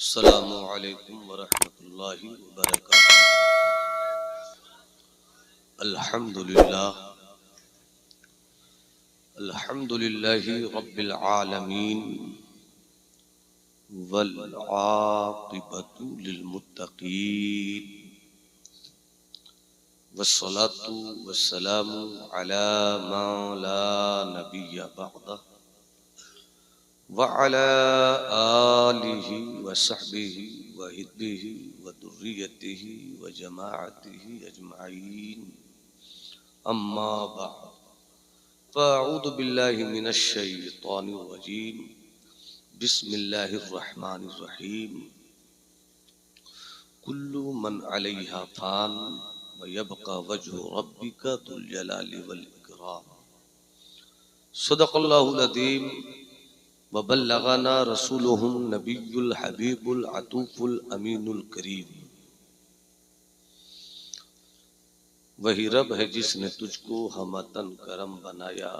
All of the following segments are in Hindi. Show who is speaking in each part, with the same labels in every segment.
Speaker 1: अस्सलामु अलैकुम वरहमतुल्लाहि वबरकातुहू। अल्हम्दुलिल्लाहि रब्बिल आलमीन वल आक़िबतु लिल मुत्तक़ीन वस्सलातु वस्सलामु अला मा ला नबिय्य बअदह व अला आलिहि व सहबिहि व हिज़्बिहि व दुर्रिय्यतिहि व जमाअतिहि अजमईन। अम्मा बअद फ़अऊज़ु बिल्लाहि मिनश शैतानिर रजीम। बिस्मिल्लाहिर रहमानिर रहीम। कुल्लु मन अलैहा फ़ान व यबक़ा वज्हु रब्बिका ज़ुल जलालि वल इकराम। सदक़ल्लाहुल अज़ीम व बल्लगना रसूलुहुन नबियुल हबीबुल अतूफ़ुल अमीनुल करीम। वही रब है जिसने तुझको हमतन करम बनाया,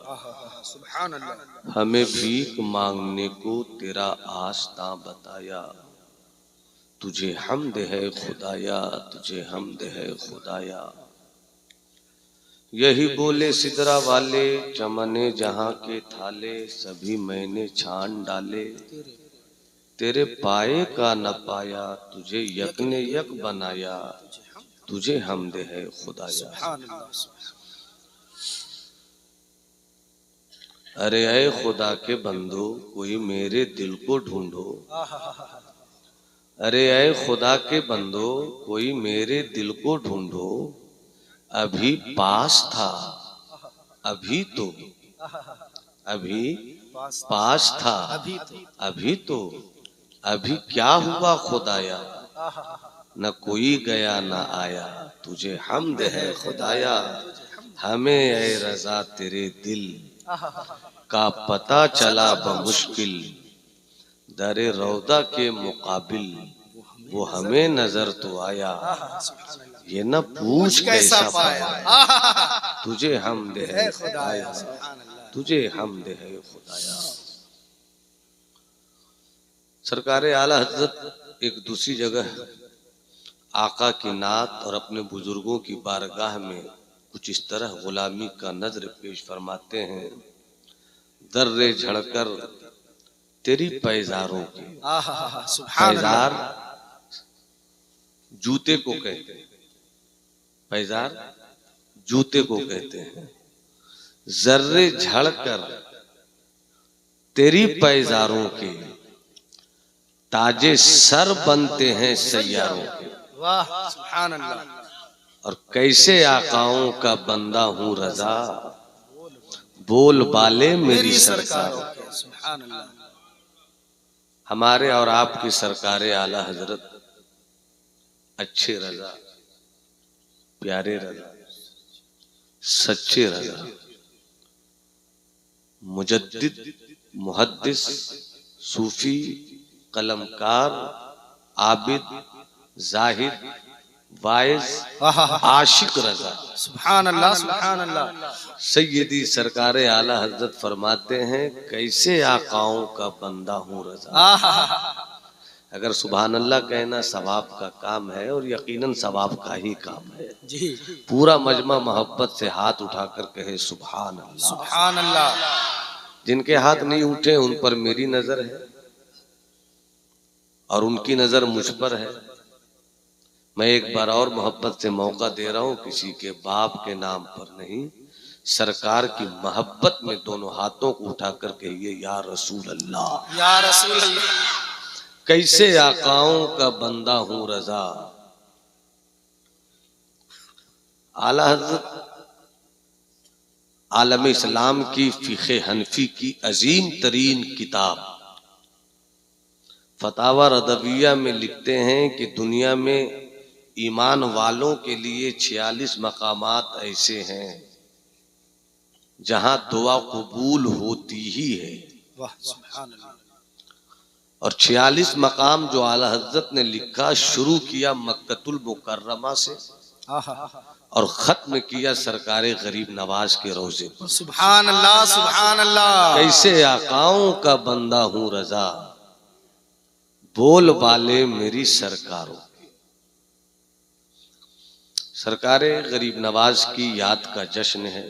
Speaker 1: सुभान अल्लाह। हमें भीख मांगने को तेरा आस्ता बताया। तुझे हम्द है खुदाया, तुझे हम्द है खुदाया। यही बोले सिदरा वाले, चमने जहां के थाले, सभी मैंने छान डाले। तेरे पाए का न पाया, तुझे यक ने यक बनाया। तुझे हम्द है खुदाया। अरे ऐ खुदा के बंदो, कोई मेरे दिल को ढूंढो। अरे ऐ खुदा के बंदो, कोई मेरे दिल को ढूंढो। अभी पास था, अभी तो, अभी पास था, अभी तो, अभी क्या हुआ खुदाया। न कोई गया न आया। तुझे हम्द है खुदाया। हमें ऐ रज़ा तेरे दिल का पता चला बमुश्किल। दरे रौदा के मुकाबिल वो हमें नजर तो आया। ये न पूछ कैसा पाया। तुझे हम्द है खुदाया, तुझे हम्द है खुदाया। सरकारे आला हजरत एक दूसरी जगह आका की नात और अपने बुजुर्गों की बारगाह में कुछ इस तरह गुलामी का नजर पेश फरमाते हैं। दर्रे झड़कर तेरी पैजारों के, पैजार जूते को कहते हैं, पैजार जूते को कहते हैं। जर्रे झड़कर तेरी पैजारों के, ताजे सर बनते हैं सैयारों के। वाह सुभान अल्लाह। और कैसे आकाओं का बंदा हूँ रजा, बोल बाले मेरी सरकार। सुभान अल्लाह। हमारे और आपकी सरकारे आला हजरत अच्छे रजा, प्यारे रजा, सच्चे रजा, मुजद्दिद, मुहद्दिस, सूफी, कलमकार, आबिद, जाहिद, वाइज, आशिक रजा। सुभान अल्लाह, सुभान अल्लाह। सैयदी सरकारे आला हजरत फरमाते हैं, कैसे आकाओं का बंदा हूँ रजा। अगर सुभान अल्लाह कहना सवाब का काम है, और यकीनन सवाब का ही काम है जी। पूरा मजमा मोहब्बत से हाथ उठाकर कहे सुभान अल्लाह, सुभान अल्लाह। जिनके हाथ नहीं उठे उन पर मेरी नजर है और उनकी नजर मुझ पर है। मैं एक बार और मोहब्बत से मौका दे रहा हूं, किसी के बाप के नाम पर नहीं, सरकार की मोहब्बत में दोनों हाथों को उठाकर कहिए या रसूल अल्लाह, या रसूल अल्लाह। कैसे आकाओं का बंदा हूं रजा। आला हज़रत आलम इस्लाम की फ़िक़े हनफी की अजीम तरीन किताब फतावा रदविया में लिखते हैं कि दुनिया में ईमान वालों के लिए 46 मकामात ऐसे हैं जहां दुआ कबूल होती ही है। वाह सुभान अल्लाह। और 46 मकाम जो आला हज़रत ने लिखा, शुरू किया मक्कतुल मुकर्रमा से और खत्म किया सरकारे गरीब नवाज के रोजे पर। सुभान अल्लाह, सुभान अल्लाह। कैसे आकाओं का बंदा हूँ रजा, बोल वाले मेरी सरकारों के। सरकारे गरीब नवाज की याद का जश्न है।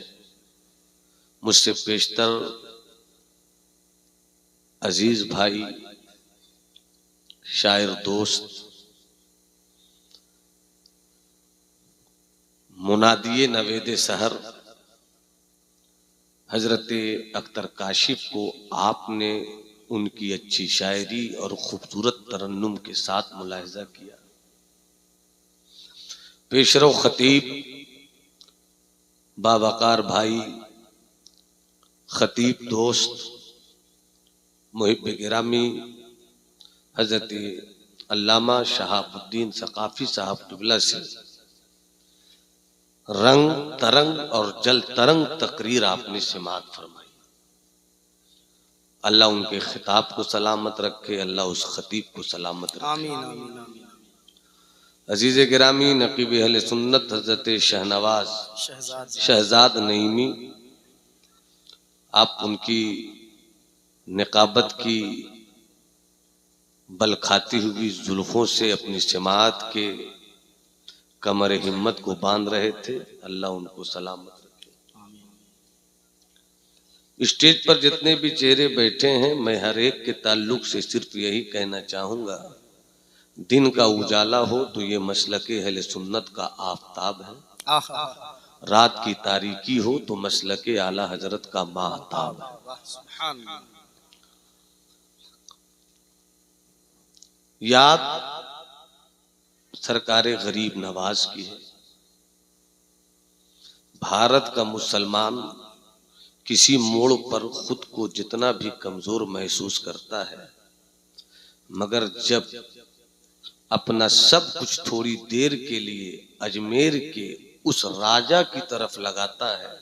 Speaker 1: मुझसे पेशतर अजीज भाई, शायर दोस्त, मुनादिये नवेदे सहर हजरत अख्तर काशिफ को आपने उनकी अच्छी शायरी और खूबसूरत तरन्नुम के साथ मुलाहिजा किया। पेशरो खतीब बावकार भाई, खतीब दोस्त, मुहिब गिरामी हजरत अल्लामा शहाबुद्दीन सकाफी साहब क़िबला से रंग तरंग और जल तरंग तकरीर आपने समाअत फरमाई। अल्लाह उनके खिताब को सलामत रखे, अल्लाह उस खतीब को सलामत रखे। आमीन आमीन आमीन। अजीज गिरामी नकीब अहले सुन्नत हजरत शहनवाज शहजाद नईमी, आप उनकी निकाबत की बल खाती हुई जुल्फों से अपनी समाअत के कमर हिम्मत को बांध रहे थे। अल्लाह उनको सलामत रखे। स्टेज पर जितने भी चेहरे बैठे हैं, मैं हर एक के ताल्लुक से सिर्फ यही कहना चाहूंगा, दिन का उजाला हो तो ये मसलके अहले सुन्नत का आफताब है, रात की तारीकी हो तो मसलके आला हजरत का माहताब है। याद सरकारे गरीब नवाज की है। भारत का मुसलमान किसी मोड़ पर खुद को जितना भी कमजोर महसूस करता है, मगर जब अपना सब कुछ थोड़ी देर के लिए अजमेर के उस राजा की तरफ लगाता है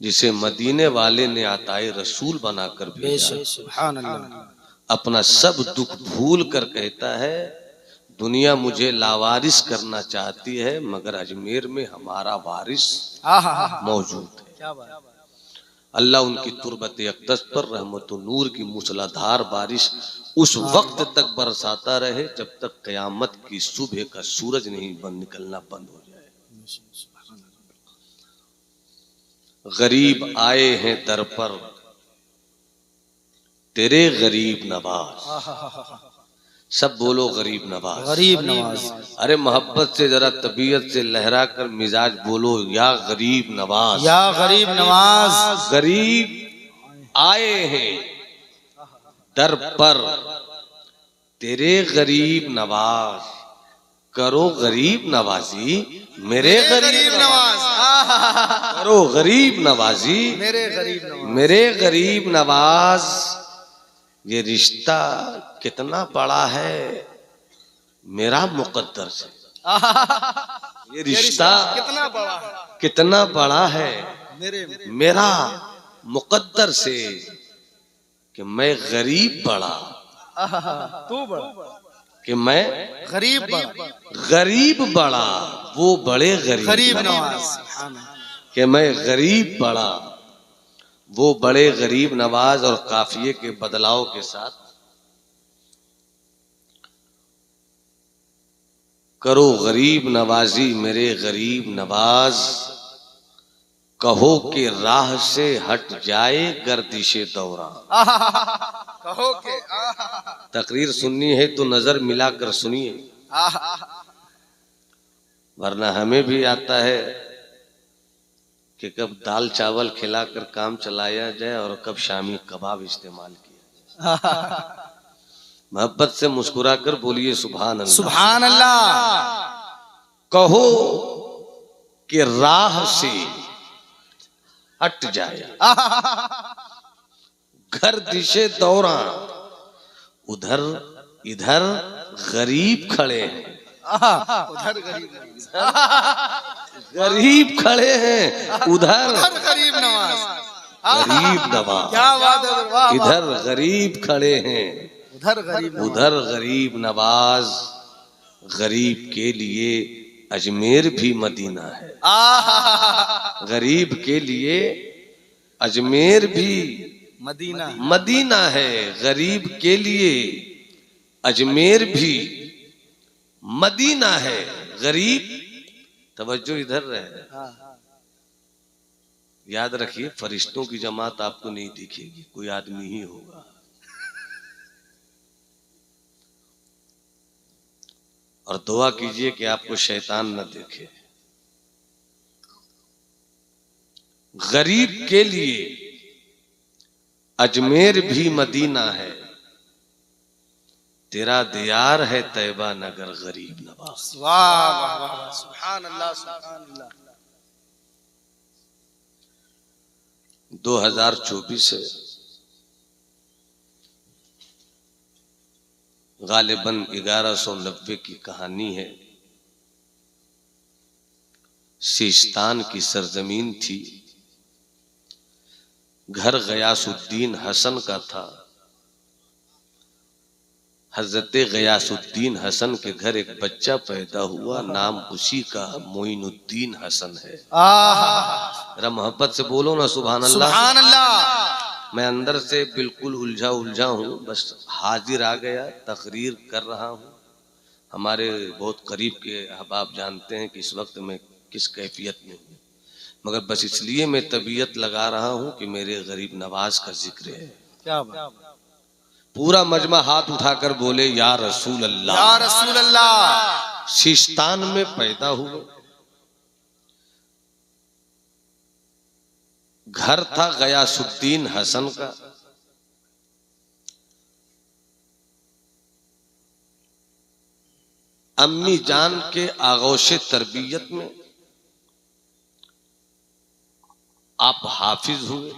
Speaker 1: जिसे मदीने वाले ने आताए रसूल बनाकर भेजा, सुभान अल्लाह, अपना सब दुख भूल कर कहता है, दुनिया मुझे लावारिस करना चाहती है मगर अजमेर में हमारा वारिस मौजूद है। अल्लाह उनकी तुरबत अक़दस पर रहमत नूर की मूसलाधार बारिश उस वक्त तक बरसाता रहे जब तक क़यामत की सुबह का सूरज नहीं निकलना बंद हो जाए। गरीब आए हैं दर पर तेरे गरीब नवाज, सब बोलो गरीब नवाज, गरीब नवाज। अरे मोहब्बत से जरा तबीयत से लहरा कर मिजाज बोलो, या गरीब नवाज, या गरीब नवाज। गरीब आए हैं दर पर तेरे गरीब नवाज, करो गरीब नवाजी मेरे गरीब नवाज, करो गरीब नवाजी मेरे गरीब नवाज। ये रिश्ता कितना बड़ा है मेरा मुकद्दर से, ये रिश्ता कितना बड़ा है मेरा मुकद्दर से, कि मैं गरीब बड़ा तू बड़ा, कि मैं गरीब बड़ा वो बड़े गरीब नवाज, कि मैं गरीब बड़ा वो बड़े गरीब नवाज। और काफिये के बदलाव के साथ, करो गरीब नवाजी मेरे गरीब नवाज, कहो कि राह से हट जाए गर्दिशे दौरा। कहो के तकरीर सुननी है तो नजर मिलाकर सुनिए, वरना हमें भी आता है कि कब दाल चावल खिलाकर काम चलाया जाए और कब शामी कबाब इस्तेमाल किया जाए। मोहब्बत से मुस्कुराकर बोलिए सुभान अल्लाह, सुभान अल्लाह। कहो कि राह से हट जाए गर्दिशे दौरा, उधर इधर गरीब खड़े हैं, उधर गरीब खड़े हैं, उधर गरीब नवाज, गरीब नवाज, क्या बात है, इधर गरीब खड़े हैं, उधर गरीब नवाज। गरीब के लिए अजमेर भी मदीना है, गरीब के लिए अजमेर भी मदीना है, गरीब के लिए अजमेर भी मदीना है, गरीब तवज्जो इधर रहे। याद रखिए, फरिश्तों की जमात आपको नहीं दिखेगी, कोई आदमी ही होगा। और दुआ कीजिए कि आपको शैतान न देखे। गरीब के लिए अजमेर भी मदीना है, तेरा दियार है तैबा नगर गरीब नवाज।
Speaker 2: वाह वाह वाह, सुभान अल्लाह सुभान अल्लाह।
Speaker 1: 2024 है, गालिबन 1190 की कहानी है। सिस्तान की सरजमीन थी, घर गयासुद्दीन हसन का था। हजरत गयासुद्दीन हसन के घर एक बच्चा पैदा हुआ, नाम उसी का मोइनुद्दीन हसन है। जरा मोहब्बत से बोलो ना सुभान अल्लाह।
Speaker 2: सुभान अल्लाह।
Speaker 1: मैं अंदर से बिल्कुल उलझा हूँ, बस हाजिर आ गया, तकरीर कर रहा हूँ। हमारे बहुत करीब के अहबाब जानते हैं कि इस वक्त मैं किस कैफियत में हूँ, मगर बस इसलिए मैं तबीयत लगा रहा हूँ कि मेरे गरीब नवाज का जिक्र है।
Speaker 2: क्या बात।
Speaker 1: पूरा मजमा हाथ उठाकर बोले या रसूल अल्लाह,
Speaker 2: या रसूल अल्लाह।
Speaker 1: सिस्तान में पैदा हुए, घर था गयासुद्दीन हसन का। अम्मी जान के आगोश तरबियत में आप हाफिज हुए,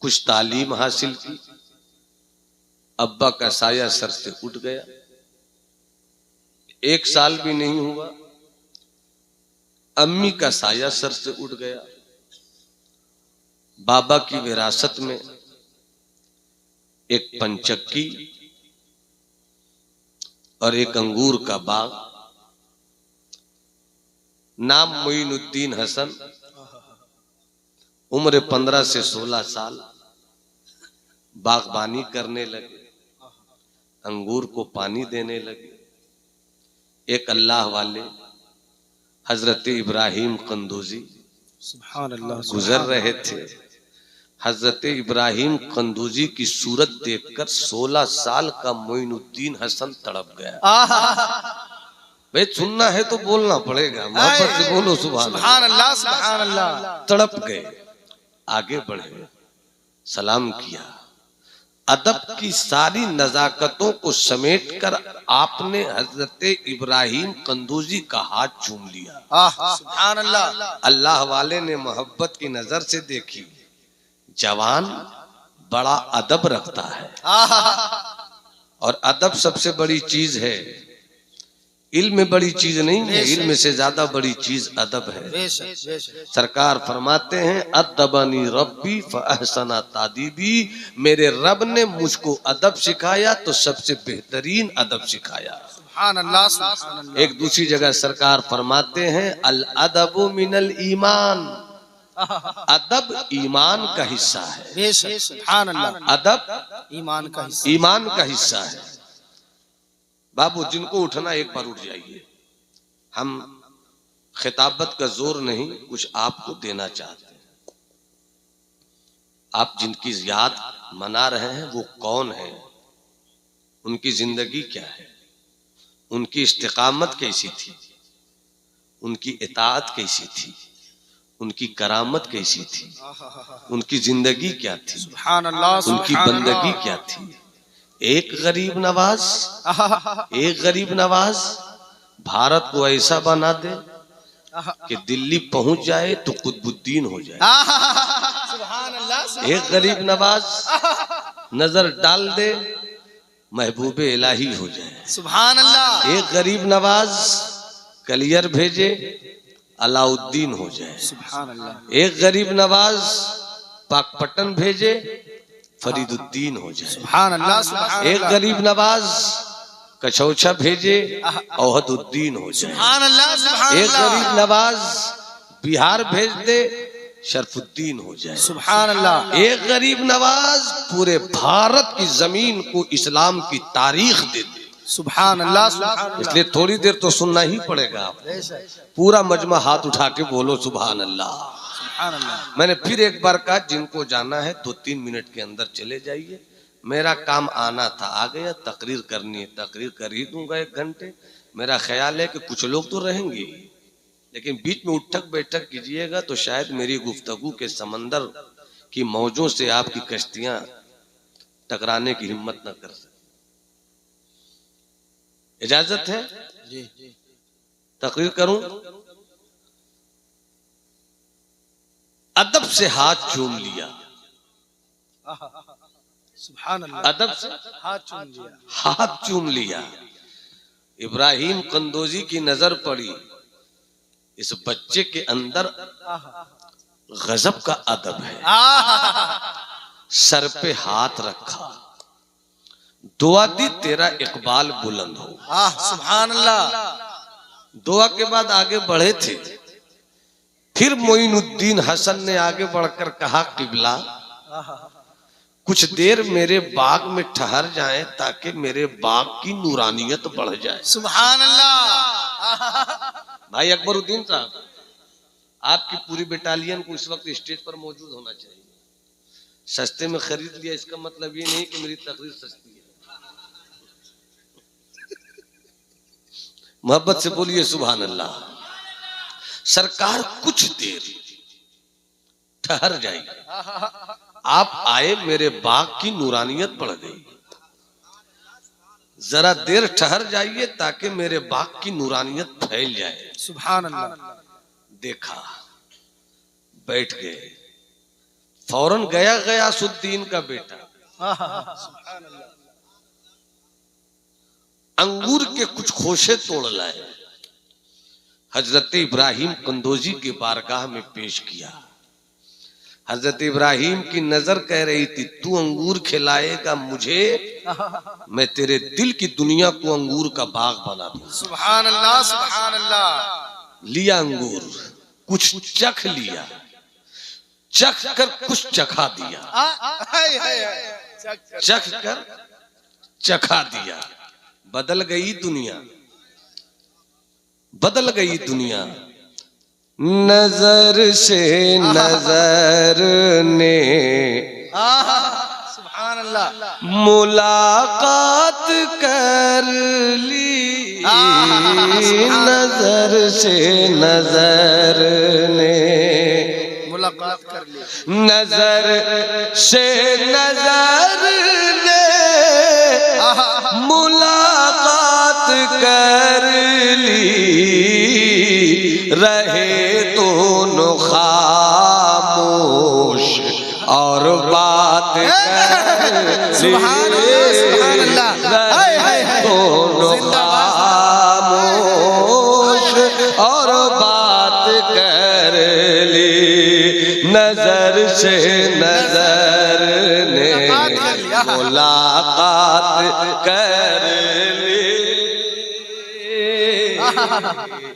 Speaker 1: कुछ तालीम हासिल की। अब्बा का साया सर से उठ गया, 1 साल भी नहीं हुआ, अम्मी का साया सर से उठ गया। बाबा की विरासत में एक पंचक्की और एक अंगूर का बाग, नाम मोइनुद्दीन हसन। उम्र 15 से 16 साल, बागबानी करने लगे, अंगूर को पानी देने लगे। एक अल्लाह वाले हजरत इब्राहिम कंदूजी
Speaker 2: सुभान अल्लाह
Speaker 1: गुजर रहे थे। हजरत इब्राहिम कंदूजी की सूरत देखकर 16 साल का मोइनुद्दीन हसन तड़प गया। भाई सुनना है तो बोलना पड़ेगा, मोहब्बत से बोलो सुभान
Speaker 2: अल्लाह सुभान अल्लाह।
Speaker 1: तड़प गए, आगे बढ़े, सलाम किया। अदब की सारी नजाकतों को समेटकर आपने हजरत इब्राहिम कंदूजी का हाथ चूम लिया।
Speaker 2: सुभान अल्लाह।
Speaker 1: अल्लाह वाले ने मोहब्बत की नजर से देखी, जवान बड़ा अदब रखता है, और अदब सबसे बड़ी चीज है। इल्म बड़ी चीज नहीं है, इल्म से ज्यादा बड़ी चीज अदब है। सरकार फरमाते हैं अदबनी रब्बी फअहसना तादीबी, मेरे रब ने मुझको अदब सिखाया तो सबसे बेहतरीन अदब सिखाया।
Speaker 2: सुभान अल्लाह सुभान अल्लाह।
Speaker 1: एक दूसरी जगह सरकार फरमाते हैं अल अदबु मिनल ईमान, अदब ईमान का हिस्सा है।
Speaker 2: सुभान अल्लाह।
Speaker 1: अदब
Speaker 2: ईमान का हिस्सा,
Speaker 1: ईमान का हिस्सा है। बाबू जिनको उठना एक बार उठ जाइए। हम खिताबत का जोर नहीं, कुछ आपको देना चाहते हैं। आप जिनकी याद मना रहे हैं वो कौन है, उनकी जिंदगी क्या है, उनकी इस्तिकामत कैसी थी, उनकी इताअत कैसी थी, उनकी करामत कैसी थी, उनकी जिंदगी क्या थी,
Speaker 2: सुभान अल्लाह,
Speaker 1: उनकी बंदगी क्या थी। एक गरीब नवाज भारत को ऐसा बना दे कि दिल्ली पहुंच जाए तो कुतुबुद्दीन हो जाए।
Speaker 2: सुभान अल्लाह।
Speaker 1: एक गरीब नवाज नजर डाल दे महबूबे इलाही हो जाए।
Speaker 2: सुभान अल्लाह।
Speaker 1: एक गरीब नवाज कलियर भेजे अलाउद्दीन हो जाए।
Speaker 2: सुभान अल्लाह।
Speaker 1: एक गरीब नवाज पाकपट्टन भेजे फरीदुद्दीन हो जाए।
Speaker 2: सुभान अल्लाह।
Speaker 1: एक गरीब नवाज कछौछा भेजे औहदुद्दीन हो जाए।
Speaker 2: सुभान अल्लाह।
Speaker 1: एक गरीब नवाज बिहार भेज दे शरफुद्दीन हो जाए।
Speaker 2: सुभान अल्लाह।
Speaker 1: एक गरीब नवाज पूरे भारत की जमीन को इस्लाम की तारीख दे दे।
Speaker 2: सुभान अल्लाह। सुभान अल्लाह।
Speaker 1: इसलिए थोड़ी देर तो सुनना ही पड़ेगा आपको। पूरा मजमा हाथ उठा के बोलो सुभान अल्लाह।
Speaker 2: सुभान अल्लाह।
Speaker 1: मैंने फिर एक बार कहा, जिनको जाना है 2-3 मिनट के अंदर चले जाइए। मेरा काम आना था, आ गया। तकरीर करनी है, तकरीर कर ही दूंगा 1 घंटे। मेरा ख्याल है कि कुछ लोग तो रहेंगे, लेकिन बीच में उठक बैठक कीजिएगा तो शायद मेरी गुफ्तगू के समंदर की मौजों से आपकी कश्तियां टकराने की हिम्मत न कर सके। इजाजत है?
Speaker 2: जी।
Speaker 1: तकरीर करूं? अदब से हाथ चूम लिया।
Speaker 2: सुभान अल्लाह।
Speaker 1: अदब से
Speaker 2: हाथ चूम लिया।
Speaker 1: हाथ चूम लिया। इब्राहिम कंदोजी की नजर पड़ी, इस बच्चे के अंदर गजब का अदब है। सर पे हाथ रखा, दुआ दी तेरा इकबाल बुलंद हो।
Speaker 2: सुभान अल्लाह।
Speaker 1: दुआ के बाद आगे बढ़े थे। फिर मोइनुद्दीन हसन ने आगे बढ़कर कहा, किबला कुछ देर मेरे बाग में ठहर जाएं ताकि मेरे बाग की नूरानियत बढ़ जाए।
Speaker 2: सुभान अल्लाह।
Speaker 1: भाई अकबरुद्दीन साहब, आपकी पूरी बटालियन को इस वक्त स्टेज पर मौजूद होना चाहिए। सस्ते में खरीद लिया इसका मतलब ये नहीं कि मेरी तकरीर सस्ती है। मोहब्बत से बोलिए सुभान अल्लाह। सरकार कुछ देर ठहर जाइए, आप आए मेरे बाग की नूरानियत बढ़ गई। जरा देर ठहर जाइए ताकि मेरे बाग की नूरानियत फैल जाए।
Speaker 2: सुभान अल्लाह।
Speaker 1: देखा, बैठ गए। फौरन गया गयासुद्दीन का बेटा
Speaker 2: सुभान अल्लाह।
Speaker 1: अंगूर के कुछ खोशे तोड़ लाए, हजरत इब्राहिम कंदोजी के बारगाह में पेश किया। हजरत इब्राहिम की नजर कह रही थी, तू अंगूर खिलाएगा मुझे, मैं तेरे दिल की दुनिया को अंगूर का बाग बना दूं।
Speaker 2: सुभान अल्लाह। सुभान अल्लाह।
Speaker 1: लिया अंगूर, कुछ चख लिया, चख कर कुछ चखा दिया, चख कर चखा दिया। बदल गई दुनिया, बदल गई दुनिया। नजर से नजर ने
Speaker 2: सुभान अल्लाह
Speaker 1: मुलाकात कर ली, नजर से नजर ने
Speaker 2: मुलाकात कर ली,
Speaker 1: नजर से नजर ने मुलाकात कर ली, रहे दोनों खामोश और बात कर।
Speaker 2: सुभान अल्लाह।
Speaker 1: दोनों खामोश और बात कर ली, नजर से नजर ने मुलाकात कर ली,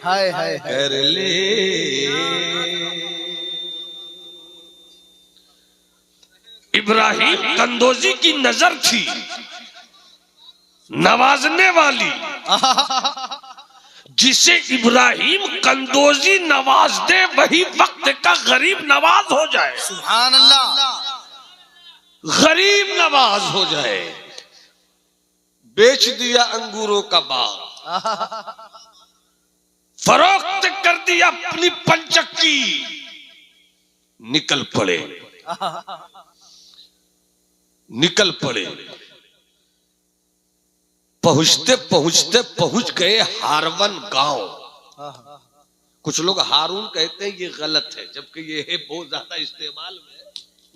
Speaker 2: हाय हाय
Speaker 1: कर ले। इब्राहिम कंदोजी की नजर थी नवाजने वाली, जिसे इब्राहिम कंदोजी नवाज दे वही वक्त का गरीब नवाज हो जाए।
Speaker 2: सुभान अल्लाह।
Speaker 1: गरीब नवाज हो जाए। बेच दिया अंगूरों का बाग, फरोख्त कर दिया अपनी पंचक्की, निकल पड़े, निकल पड़े। पहुंचते पहुंचते पहुंच गए हारवन गांव। कुछ लोग हारून कहते हैं, ये गलत है, जबकि ये है बहुत ज्यादा इस्तेमाल में,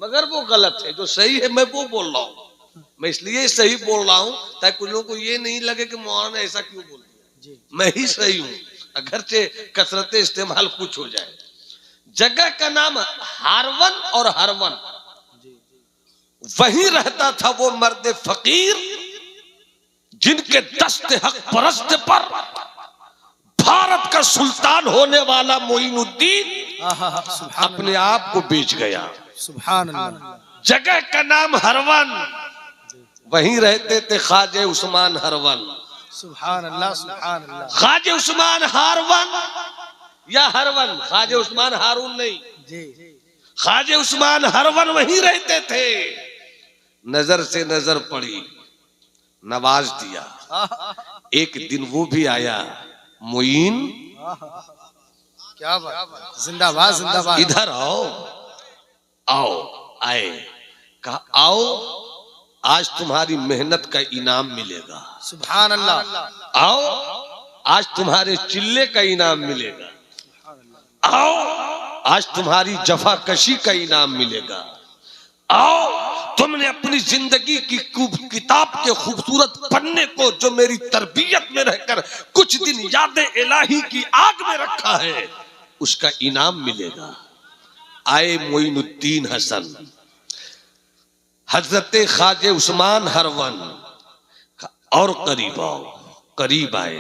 Speaker 1: मगर वो गलत है। जो सही है मैं वो बोल रहा हूं। मैं इसलिए सही बोल रहा हूं ताकि कुछ लोगों को ये नहीं लगे कि मौलाना ने ऐसा क्यों बोल दिया। मैं ही सही हूं, अगर से कसरत इस्तेमाल कुछ हो जाए। जगह का नाम हारवन और हरवन। वहीं रहता था वो मर्द फकीर जिनके दस्ते हक परस्त पर भारत का सुल्तान होने वाला मोइनुद्दीन अपने आप को बेच गया।
Speaker 2: सुभान अल्लाह।
Speaker 1: जगह का नाम हरवन, वहीं रहते थे ख्वाजा उस्मान हरवन।
Speaker 2: सुभान अल्लाह सुभान अल्लाह।
Speaker 1: ख्वाजा उस्मान हारवन या हरवन, ख्वाजा उस्मान हारून नहीं
Speaker 2: जी।
Speaker 1: ख्वाजा उस्मान हरवन वहीं रहते थे। नजर से नजर पड़ी, नवाज दिया। एक दिन वो भी आया, मोइन
Speaker 2: क्या बात, जिंदाबाद जिंदाबाद।
Speaker 1: इधर आओ। आओ, आए, कहा आओ आज तुम्हारी मेहनत का इनाम मिलेगा।
Speaker 2: सुभान अल्लाह।
Speaker 1: आओ आज तुम्हारे चिल्ले का इनाम मिलेगा। आओ आज तुम्हारी जफाकशी का इनाम मिलेगा। आओ तुमने अपनी जिंदगी की किताब के खूबसूरत पन्ने को जो मेरी तरबियत में रहकर कुछ दिन याद इलाही की आग में रखा है, उसका इनाम मिलेगा। आए मोइनुद्दीन हसन, हजरत ख्वाजा उस्मान हरवन, और करीब आओ। करीब आए,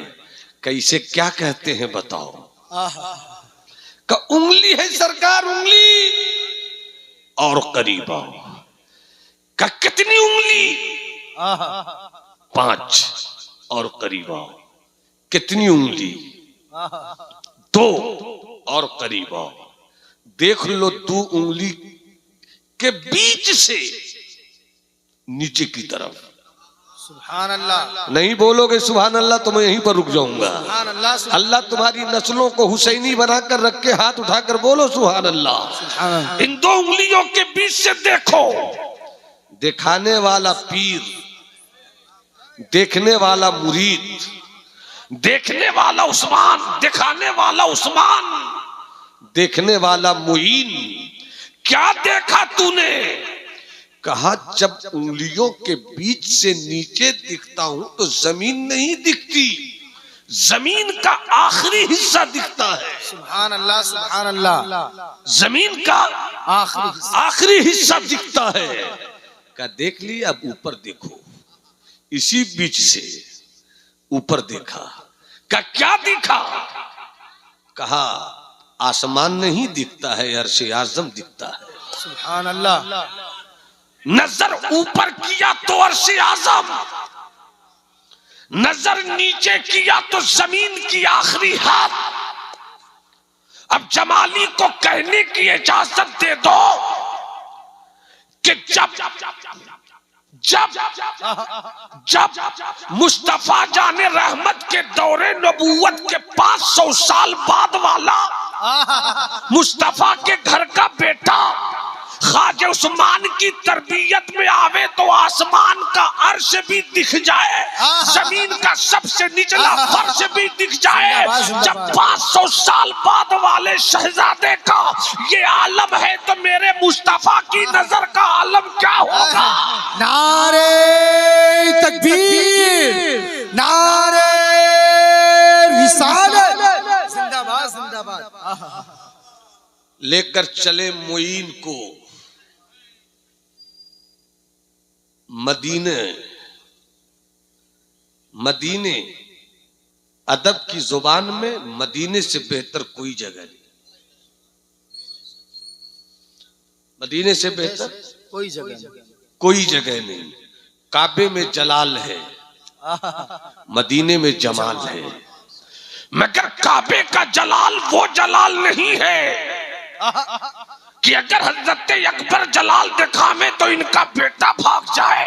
Speaker 1: कैसे क्या कहते हैं बताओ। का उंगली है सरकार, उंगली। और करीब आओ। का कितनी उंगली? 5। और करीब आओ। कितनी उंगली? 2। और करीब आओ। देख लो 2 उंगली के बीच से नीचे की तरफ।
Speaker 2: सुभान अल्लाह।
Speaker 1: नहीं बोलोगे सुभान अल्लाह तो मैं यहीं पर रुक जाऊंगा।
Speaker 2: सुभान अल्लाह।
Speaker 1: अल्लाह तुम्हारी नस्लों को हुसैनी बनाकर रखे, हाथ उठाकर बोलो सुभान अल्लाह। इन 2 उंगलियों के बीच से देखो। दिखाने वाला पीर, देखने वाला मुरीद, देखने वाला उस्मान, दिखाने वाला उस्मान, देखने वाला मुईन। क्या देखा तूने? कहा जब उंगलियों के बीच से नीचे दिखता हूं तो जमीन नहीं दिखती, जमीन का आखिरी हिस्सा दिखता है।
Speaker 2: सुभान अल्लाह सुभान अल्लाह।
Speaker 1: जमीन का आखिरी हिस्सा दिखता है। का देख लिया, अब ऊपर देखो। इसी बीच से ऊपर देखा। का क्या दिखा? कहा आसमान नहीं दिखता है, अर्श आज़म दिखता है।
Speaker 2: सुभान अल्लाह।
Speaker 1: नजर ऊपर किया तो अर्श आज़म, नजर नीचे किया तो जमीन की आखिरी हाथ। अब जमाली को कहने की इजाजत दे दो कि जब जब जब मुस्तफा जाने रहमत के दौरे नबूवत के 500 साल बाद वाला मुस्तफा के घर का बेटा ख्वाजा उस्मान की तरबियत में आवे तो आसमान का अर्श भी दिख जाए, जमीन का सबसे निचला फर्श भी दिख जाए। जब 500 साल बाद वाले शहजादे का ये आलम है तो मेरे मुस्तफा की नजर का आलम क्या होगा?
Speaker 2: नारे तकबीर, नारे रिसालत, जिंदाबाद जिंदाबाद।
Speaker 1: लेकर चले मोइन को मदीने। मदीने अदब की जुबान में मदीने से बेहतर कोई जगह नहीं। मदीने से बेहतर
Speaker 2: कोई जगह
Speaker 1: नहीं। काबे में जलाल है, मदीने में जमाल है, मगर काबे का जलाल वो जलाल नहीं है कि अगर हजरत अकबर जलाल दिखावे तो इनका बेटा भाग जाए,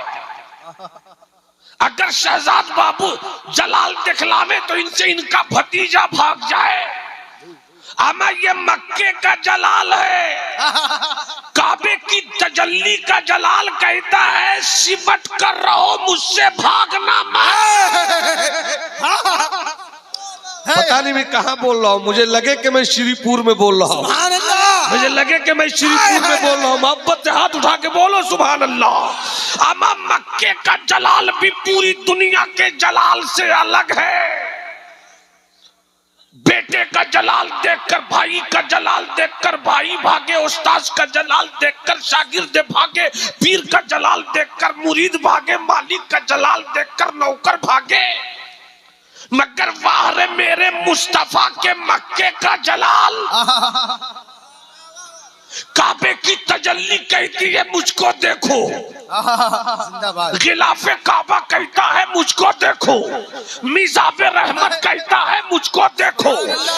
Speaker 1: अगर शहजाद बाबू जलाल दिखलावे तो इनसे इनका भतीजा भाग जाए। अमा ये मक्के का जलाल है, काबे की तजल्ली का जलाल कहता है सिमट कर रहो मुझसे भागना मत। पता नहीं मैं कहाँ बोल रहा हूँ, मुझे लगे कि मैं श्रीपुर में बोल रहा हूँ, मुझे लगे कि मैं श्रीपुर में बोल रहा हूँ। मोहब्बत से हाथ उठा के बोलो सुभान अल्लाह। अमा मक्के का जलाल भी पूरी दुनिया के जलाल से अलग है। बेटे का जलाल देखकर भाई का जलाल देखकर भाई भागे, उस्ताद का जलाल देखकर शागिर्द भागे, पीर का जलाल देखकर मुरीद भागे, मालिक का जलाल देखकर नौकर भागे। मगर वाह रे मेरे मुस्तफा के मक्के का जलाल, काबे की तजल्ली कहती है मुझको देखो,
Speaker 2: जिंदाबाद।
Speaker 1: गिलाफे काबा कहता है मुझको देखो, मिजाबे रहमत कहता है मुझको देखो,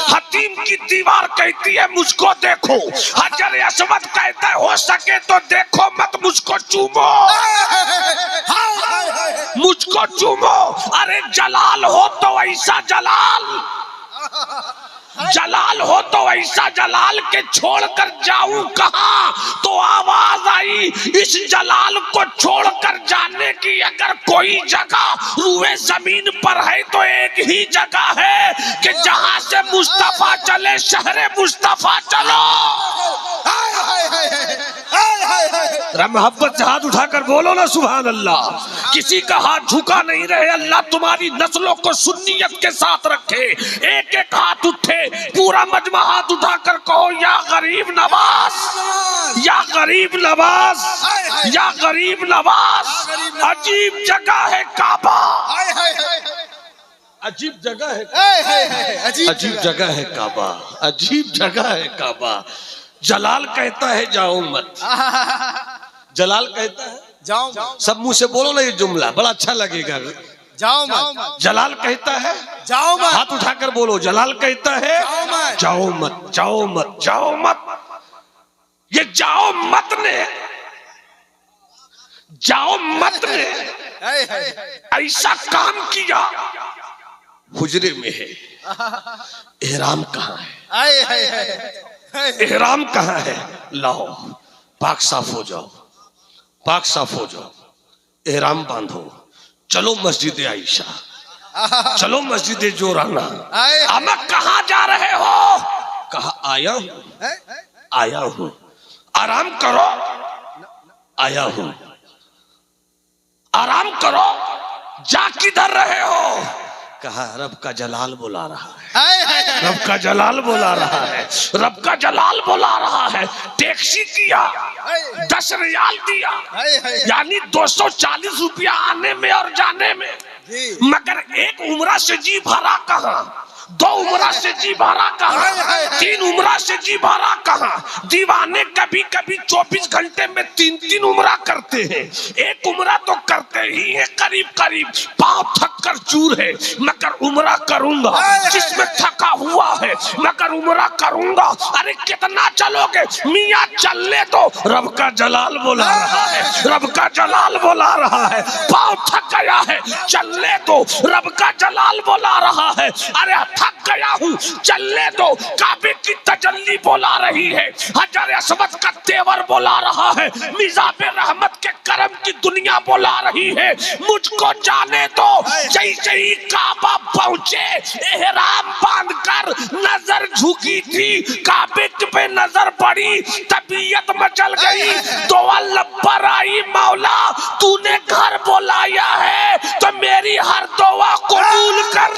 Speaker 1: हतीम की दीवार कहती है मुझको देखो, हजर असवद कहता है हो सके तो देखो मत मुझको चूमो, मुझको चूमो। अरे जलाल हो तो ऐसा जलाल, जलाल हो तो ऐसा जलाल के छोड़कर जाऊं कहां, तो आवाज आई इस जलाल को छोड़कर जाने की अगर कोई जगह रूए जमीन पर है तो एक ही जगह है कि जहां से मुस्तफा चले शहरे मुस्तफा चलो। मोहब्बत से हाथ उठाकर बोलो ना सुभान अल्लाह। किसी का हाथ झुका नहीं रहे, अल्लाह तुम्हारी नस्लों को सुन्नियत के साथ रखे। एक एक हाथ उठे, पूरा मजमा हाथ उठाकर कहो या गरीब नवाज, या गरीब नवाज, या गरीब नवाज। अजीब जगह है काबा, अजीब जगह है, अजीब जगह है काबा, अजीब जगह है काबा। जलाल कहता है जाओ मत, जलाल कहता है
Speaker 2: जाओ।
Speaker 1: सब मुंह से बोलो ना ये जुमला, बड़ा अच्छा लगेगा।
Speaker 2: जाओ मत।
Speaker 1: जलाल कहता है
Speaker 2: जाओ मत।
Speaker 1: हाथ उठाकर बोलो, जलाल कहता है जाओ मत, जाओ मत, जाओ मत। ये जाओ मत ने, जाओ मत ने ऐसा काम किया, हुजरे में है, एहराम कहाँ है, एहराम कहाँ है, लाओ पाक साफ हो जाओ, पाक साफ हो जाओ, एहराम बांधो, चलो मस्जिद आयशा, चलो मस्जिद जोराना। अब कहाँ जा रहे हो, कहा आया हूं, आया हूं, आराम करो, आया हूं, आराम करो, जा किधर रहे हो, कहा रब का जलाल बुला रहा है, रब का जलाल बुला रहा है, रब का जलाल बुला रहा है। टैक्सी किया, 10 रियाल दिया, यानी 240 रुपया आने में और जाने में, मगर एक उम्रा से जी भरा कहाँ, 2 उम्रा से जी भरा कहाँ, 3 उम्रा से जी भरा कहाँ। दीवाने कभी कभी 24 घंटे में 3-3 उम्रा करते हैं, एक उम्रा तो करते ही है करीब करीब, पांव थक कर चूर है, मगर उम्रा करूंगा, जिसमें थका हुआ है मगर उम्रा करूंगा। अरे कितना चलोगे मियाँ, चलने दो, रब का जलाल बुला रहा है, रब का जलाल बुला रहा है, पांव थक गया है, चलने दो, रब का जलाल बुला रहा है। अरे थक गया हूँ, चलने दो, काबे की तजल्ली बोला रही है, हजर असवद का तेवर बोला रहा है, मिजाबे रहमत के करम की दुनिया बोला रही है, मुझको जाने दो। जैसे ही काबा पहुंचे, एहराम बांधकर नजर झुकी थी, काबे पे नजर पड़ी, तबीयत मचल गई, दुआ लब्बर आई, मौला तूने घर बुलाया है तो मेरी हर दुआ कबूल कर।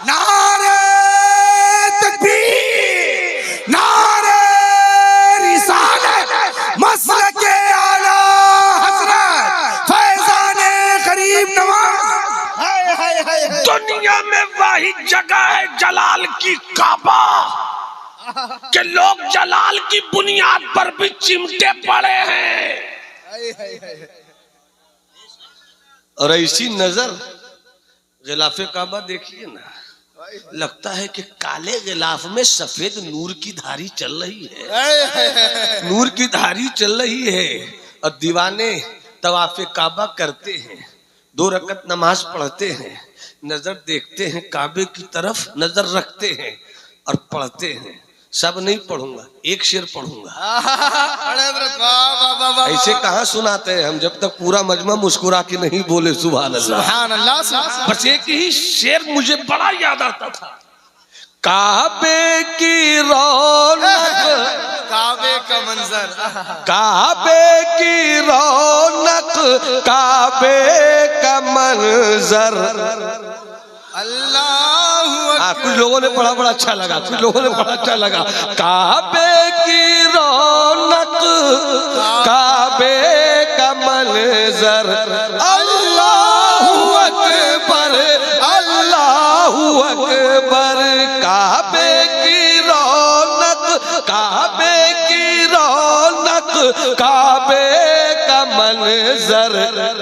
Speaker 2: नारे तकबीर, नारे रिसालत, मसलके आला हज़रत फैज़ाने गरीब नवाज।
Speaker 1: दुनिया में वही जगह है जलाल की काबा, कि लोग जलाल की बुनियाद पर भी चिमटे पड़े हैं। और ऐसी नजर गिलाफे काबा देखिए ना, लगता है कि काले गिलाफ में सफेद नूर की धारी चल रही है, नूर की धारी चल रही है। और दीवाने तवाफे काबा करते हैं, 2 रकत नमाज पढ़ते हैं, नजर देखते हैं काबे की तरफ, नजर रखते हैं और पढ़ते हैं। सब नहीं पढ़ूंगा, एक शेर पढ़ूंगा। ऐसे कहाँ सुनाते हैं हम, जब तक पूरा मजमा मुस्कुरा के नहीं बोले सुभान अल्लाह,
Speaker 2: सुभान अल्लाह।
Speaker 1: बस एक ही शेर मुझे बड़ा याद आता था, काबे की रौनक,
Speaker 2: काबे का मंजर,
Speaker 1: काबे की रौनक, काबे का मंजर।
Speaker 2: अल्लाह
Speaker 1: कुछ लोगों ने पढ़ा, बड़ा अच्छा लगा, कुछ लोगों ने बड़ा अच्छा लगा। काबे की रौनक, काबे का मंजर, अल्लाहु अकबर, अल्लाहु अकबर। काबे की रौनक, काबे की रौनक, काबे का मंजर।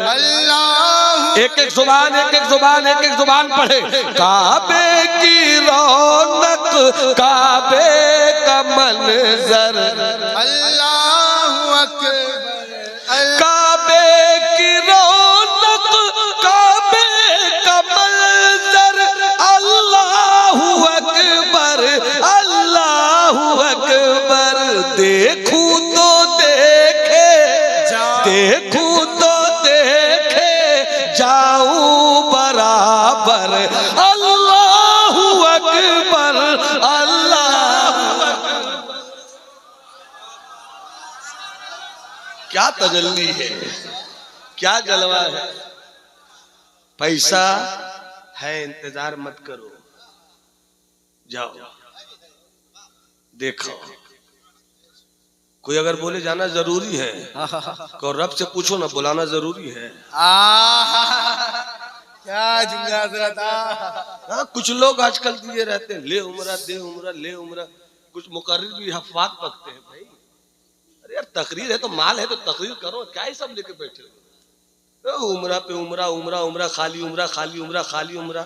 Speaker 2: अल्लाह
Speaker 1: एक एक जुबान पढ़े। काबे की रौनक, काबे का मंजर,
Speaker 2: अल्लाहु अकबर,
Speaker 1: काबे की रौनक, काबे का मंजर। अल्लाहु अकबर, अल्लाहु अकबर। देखूं तो देखे, देखूं तो देखे जाऊं बराबर। अल्लाहु अकबर, अल्लाहु अकबर। क्या तजल्ली है, क्या जलवा है। पैसा है, इंतजार मत करो, जाओ देखो। कोई अगर बोले जाना जरूरी है, तो रब से पूछो ना, बुलाना जरूरी है।
Speaker 2: क्या जुमला था।
Speaker 1: हाँ, कुछ लोग आजकल दिए रहते हैं, ले उमरा दे उमरा ले उमरा। कुछ मुकर्रिर भी अफवाह पकते हैं। भाई अरे यार, तकरीर है तो माल है तो तकरीर करो, क्या ही सब लेके बैठे हो। उमरा पे उमरा, उमरा उमरा, खाली उमरा, खाली उमरा, खाली उमरा।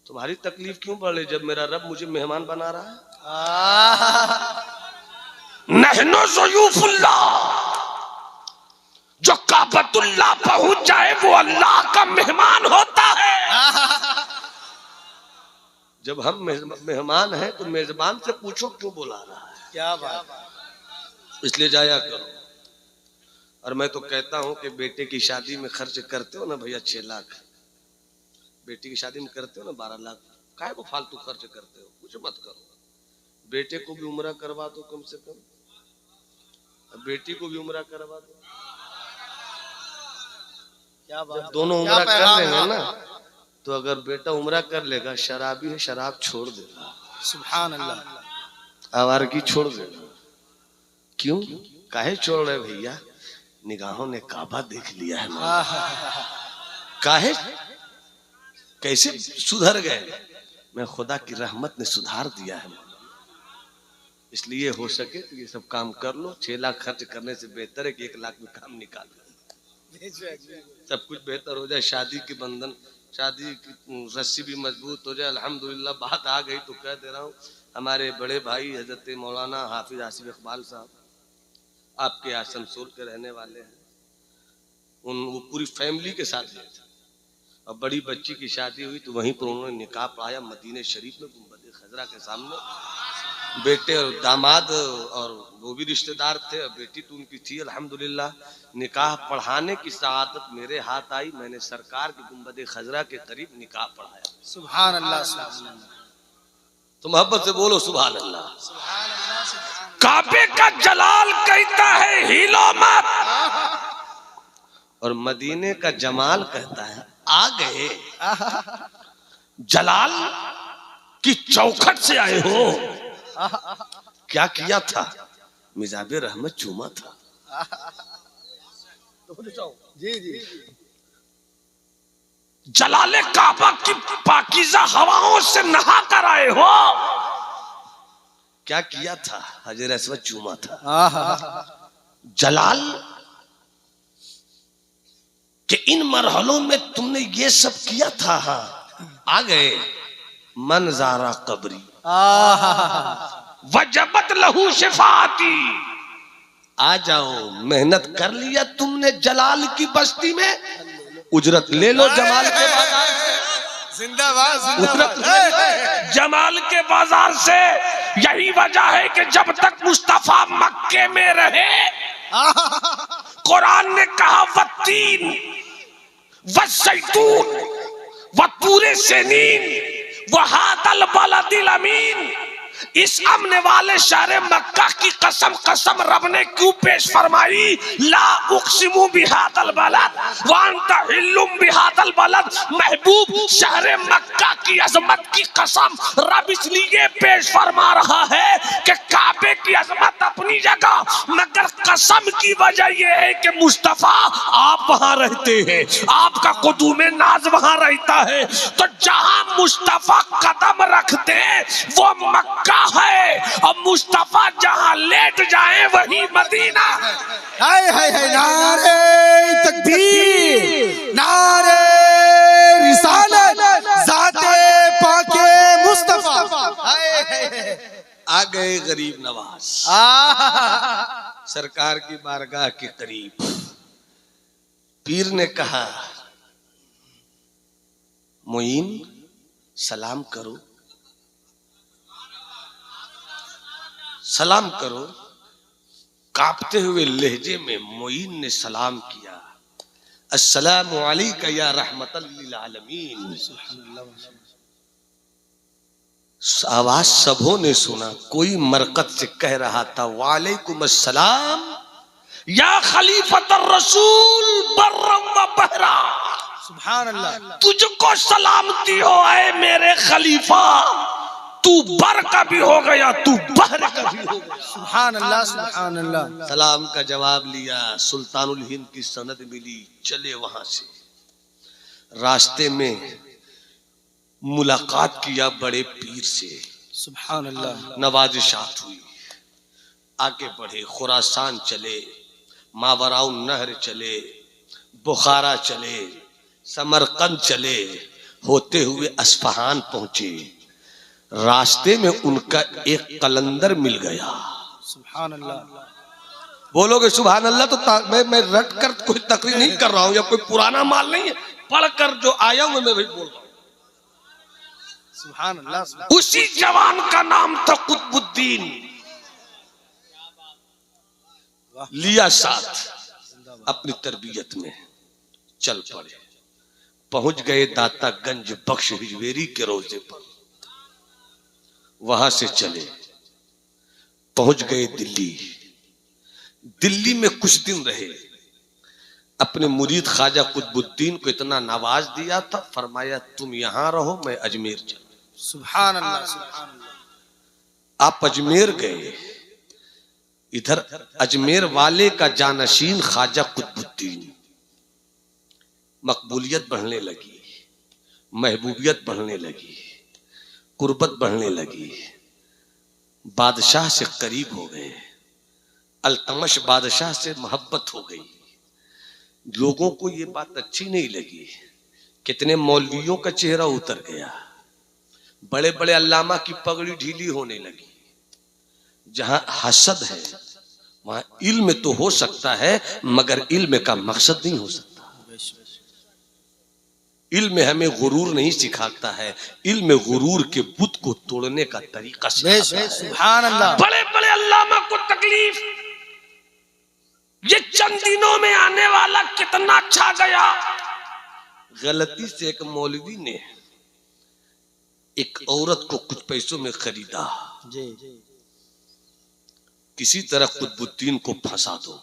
Speaker 1: तुम्हारी तकलीफ क्यों बढ़ रही जब मेरा रब मुझे मेहमान बना रहा है। नहनो ज़यूफ़ुल्लाह, जो काबतुल्लाह पहुंच जाए वो अल्लाह का मेहमान होता है। जब हम मेहमान हैं तो मेजबान से पूछो क्यों बुला रहा है।
Speaker 2: क्या बात,
Speaker 1: इसलिए जाया करो। और मैं तो कहता हूं कि बेटे की शादी में खर्च करते हो ना भैया 6 लाख, बेटी की शादी में करते हो ना 12 लाख, काहे को फालतू खर्च करते हो। कुछ मत करो, बेटे को भी उम्रा करवा दो कम से कम, बेटी को भी उम्रा करवा दो। क्या बात, दोनों उम्रा कर लेंगे ना, तो अगर बेटा उम्रा कर लेगा, शराबी है शराब छोड़ देगा,
Speaker 2: सुभान अल्लाह,
Speaker 1: आवारगी छोड़ देगा। क्यों, काहे छोड़ रहे भैया, निगाहों ने काबा देख लिया है। काहे, कैसे सुधर गए, मैं खुदा की रहमत ने सुधार दिया है। इसलिए हो सके तो ये सब काम कर लो। 6 लाख खर्च करने से बेहतर है कि 1 लाख में काम निकाल लो, सब कुछ बेहतर हो जाए। शादी के बंधन, शादी की रस्सी भी मजबूत हो जाए। अल्हम्दुलिल्लाह बात आ गई तो कह दे रहा हूँ, हमारे बड़े भाई हजरत मौलाना हाफिज आसिफ इकबाल साहब आपके आसनसोल के रहने वाले हैं। वो पूरी फैमिली के साथ गए थे और बड़ी बच्ची की शादी हुई तो वहीं पर उन्होंने निकाह पढ़ाया मदीने शरीफ में, गुंबद खजरा के सामने। बेटे और दामाद और वो भी रिश्तेदार थे, और बेटी तो उनकी थी। अल्हम्दुलिल्लाह निकाह पढ़ाने की सआदत मेरे हाथ आई। मैंने सरकार के गुंबद खजरा के करीब निकाह पढ़ाया।
Speaker 2: सुभान अल्लाह,
Speaker 1: तो मोहब्बत से बोलो सुभान अल्लाह। काबे का जलाल कहता है हिलो मत, और मदीने का जमाल कहता है आ गए। जलाल की चौखट से आए हो। क्या किया था, मिजाबे रहमत चूमा था।
Speaker 2: जी जी,
Speaker 1: जलाले काबा की पाकीज़ा हवाओं से नहा कर आए हो। क्या किया था, हजर अस्वद चूमा था। जलाल कि इन मरहलों में तुमने ये सब किया था। आ गए मनजारा कब्री वजबत लहू शिफाती। आ जाओ, मेहनत कर लिया तुमने जलाल की बस्ती में, उजरत ले लो जमाल के बाजार से।
Speaker 2: जिंदाबाद,
Speaker 1: उजरत जमाल के बाजार से। यही वजह है कि जब तक मुस्तफा मक्के में रहे, कुरान ने कहा वत्तीन वज़्ज़ैतून वतूरे सिनीन वहादल बलदिल अमीन। इस अमने वाले शहर मक्का की कसम कसम रब ने क्यों पेश फरमाई, ला उक़सिमु बिहादल बलद व अंत हिल्लुम बिहादल अफजल बलद महबूब शहर मक्का की अजमत की कसम रब इसलिए पेश फरमा रहा है कि काबे की अजमत अपनी जगह, मगर कसम की वजह यह है कि मुस्तफा आप वहां रहते हैं, आपका कुदूम नाज वहां रहता है। तो जहां मुस्तफा कदम रखते वो मक्का है, और मुस्तफा जहां लेट जाए वही मदीना है।
Speaker 2: हाय हाय हाय, नारे तकबीर, नारे रिसालत, ज़ाते पाके मुस्तफा। हाय हाय हाय,
Speaker 1: आ गए गरीब नवाज सरकार की बारगाह के करीब। पीर ने कहा, मोइन सलाम करो, सलाम करो। कांपते हुए लहजे में मोइन ने सलाम किया, अस्सलामु अलैका या रहमतल लिल आलमीन। आवाज सबों ने सुना। कोई मरकत से कह रहा था, वालेकुम अस्सलाम या खलीफतर रसूल बर्रम व बहरा।
Speaker 2: सुभान अल्लाह।
Speaker 1: तुझको सलामती हो ऐ मेरे खलीफा, तू बर का भी हो गया, तू बहर का भी हो गया।
Speaker 2: सुभान अल्लाह, सुभान अल्लाह।
Speaker 1: सलाम का जवाब लिया, सुल्तानुल हिंद की सनद मिली, चले वहां से। रास्ते में मुलाकात किया बड़े पीर से,
Speaker 2: सुभान अल्लाह।
Speaker 1: नवाजिशात हुई, आगे बढ़े, खुरासान चले, मावराउ नहर चले, बुखारा चले, समरकंद चले, होते हुए अस्फहान पहुंचे। रास्ते में उनका एक कलंदर मिल गया।
Speaker 2: सुभान अल्लाह।
Speaker 1: बोलोगे सुभान अल्लाह तो मैं रट कर कोई तकरीर नहीं कर रहा हूं, या कोई पुराना माल नहीं है, पढ़कर जो आया हूं मैं वही बोल रहा हूं।
Speaker 2: सुभान अल्लाह।
Speaker 1: उसी जवान का नाम था कुतुबुद्दीन। लिया साथ अपनी तरबियत में, चल पड़े, पहुंच गए दातागंज बख्श हिजवेरी के रोजे पर। वहां से चले, पहुंच गए दिल्ली। दिल्ली में कुछ दिन रहे। अपने मुरीद ख्वाजा कुतुबुद्दीन को इतना नवाज दिया था, फरमाया तुम यहां रहो, मैं अजमेर चलूं।
Speaker 2: सुभान अल्लाह, सुभान अल्लाह।
Speaker 1: आप अजमेर गए। इधर अजमेर वाले का जानशीन ख्वाजा कुतुबुद्दीन, मकबूलियत बढ़ने लगी, महबूबियत बढ़ने लगी, कुर्बत बढ़ने लगी, बादशाह से करीब हो गए, अल्तमश बादशाह से मोहब्बत हो गई। लोगों को ये बात अच्छी नहीं लगी। कितने मौलवियों का चेहरा उतर गया, बड़े बड़े अल्लामा की पगड़ी ढीली होने लगी। जहां हसद है वहां इल्म तो हो सकता है, मगर इल्म का मकसद नहीं हो सकता। इल्म हमें गुरूर नहीं सिखाता है, इल्म गुरूर के बुत को तोड़ने का तरीका सिखाता है।
Speaker 2: सुभान अल्लाह।
Speaker 1: बड़े बड़े अल्लामा को तकलीफ, ये चंद दिनों में आने वाला कितना छा गया। गलती से एक मौलवी ने एक औरत को कुछ पैसों में खरीदा।
Speaker 2: जी।
Speaker 1: किसी तरह कुतुबुद्दीन को फंसा दो।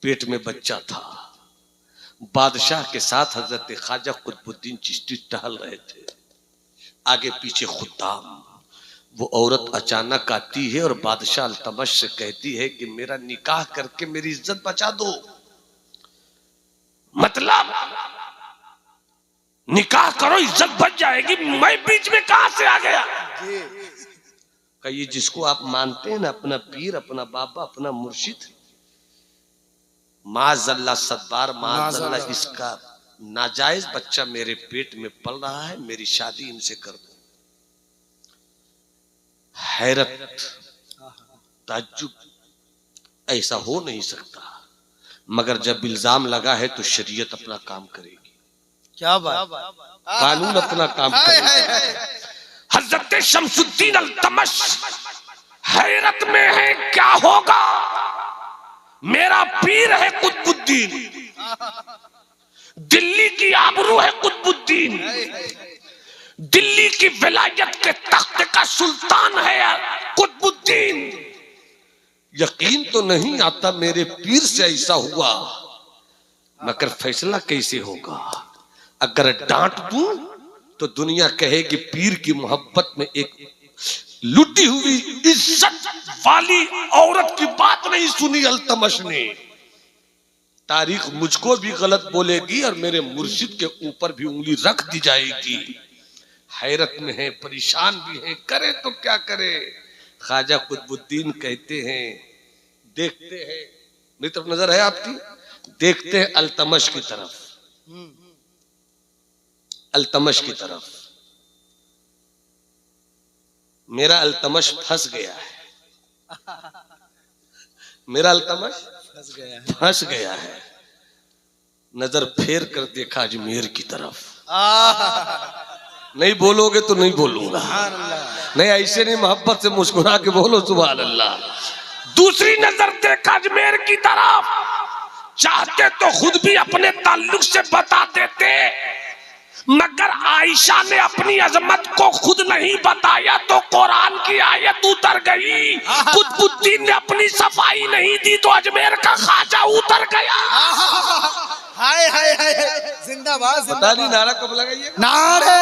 Speaker 1: पेट में बच्चा था। बादशाह के साथ हजरत ख्वाजा कुतुबुद्दीन चिश्ती टहल रहे थे, आगे पीछे खुद्दाम। वो औरत अचानक आती है और बादशाह अल्तमश से कहती है कि मेरा निकाह करके मेरी इज्जत बचा दो। मतलब निकाह करो, इज्जत बच जाएगी, मैं बीच में कहां से आ गया। ये जिसको आप मानते हैं ना, अपना पीर, अपना बाबा, अपना मुर्शिद, माज़अल्लाह सदबार माज़अल्लाह, इसका नाजायज बच्चा मेरे पेट में पल रहा है, मेरी शादी इनसे कर दो। हैरत, ताज्जुब, ऐसा हो नहीं सकता। मगर जब इल्जाम लगा है तो शरीयत अपना काम करेगी।
Speaker 2: क्या बात,
Speaker 1: कानून अपना काम करेगा। हजरत शमसुद्दीन अल्तमश हैरत में है, क्या होगा। मेरा पीर है कुतुबुद्दीन, दिल्ली की आबरू है कुतुबुद्दीन, दिल्ली की विलायत के तख्त का सुल्तान है कुतुबुद्दीन। यकीन तो नहीं आता मेरे पीर से ऐसा हुआ मगर फैसला कैसे होगा? अगर डांट दूं तो दुनिया कहेगी पीर की मोहब्बत में एक लुटी हुई इज्जत वाली औरत की बात नहीं सुनी अल्तमश ने। तारीख मुझको भी गलत बोलेगी और मेरे मुर्शिद के ऊपर भी उंगली रख दी जाएगी। हैरत में है, परेशान भी है, करे तो क्या करे। ख्वाजा कुतुबुद्दीन कहते हैं, देखते हैं, मेरी तरफ नजर है आपकी, देखते हैं अल्तमश की तरफ, अल्तमश की तरफ। मेरा अल्तमश फंस गया है, मेरा अल्तमश फंस गया है। नजर फेर कर देखा अजमेर की तरफ। नहीं बोलोगे तो नहीं बोलूंगा, नहीं ऐसे नहीं, मोहब्बत से मुस्कुरा के बोलो सुभान अल्लाह। दूसरी नजर देखा अजमेर की तरफ। चाहते तो खुद भी अपने ताल्लुक से बता देते, मगर आयशा ने अपनी अजमत को खुद नहीं बताया तो कुरान की आयत उतर गई। कुतुबुद्दीन ने अपनी सफाई नहीं दी तो अजमेर का ख्वाजा उतर गया।
Speaker 2: हाय हाय हाय, जिंदाबाद।
Speaker 1: पता नहीं नारा कब लगाइए।
Speaker 2: नारे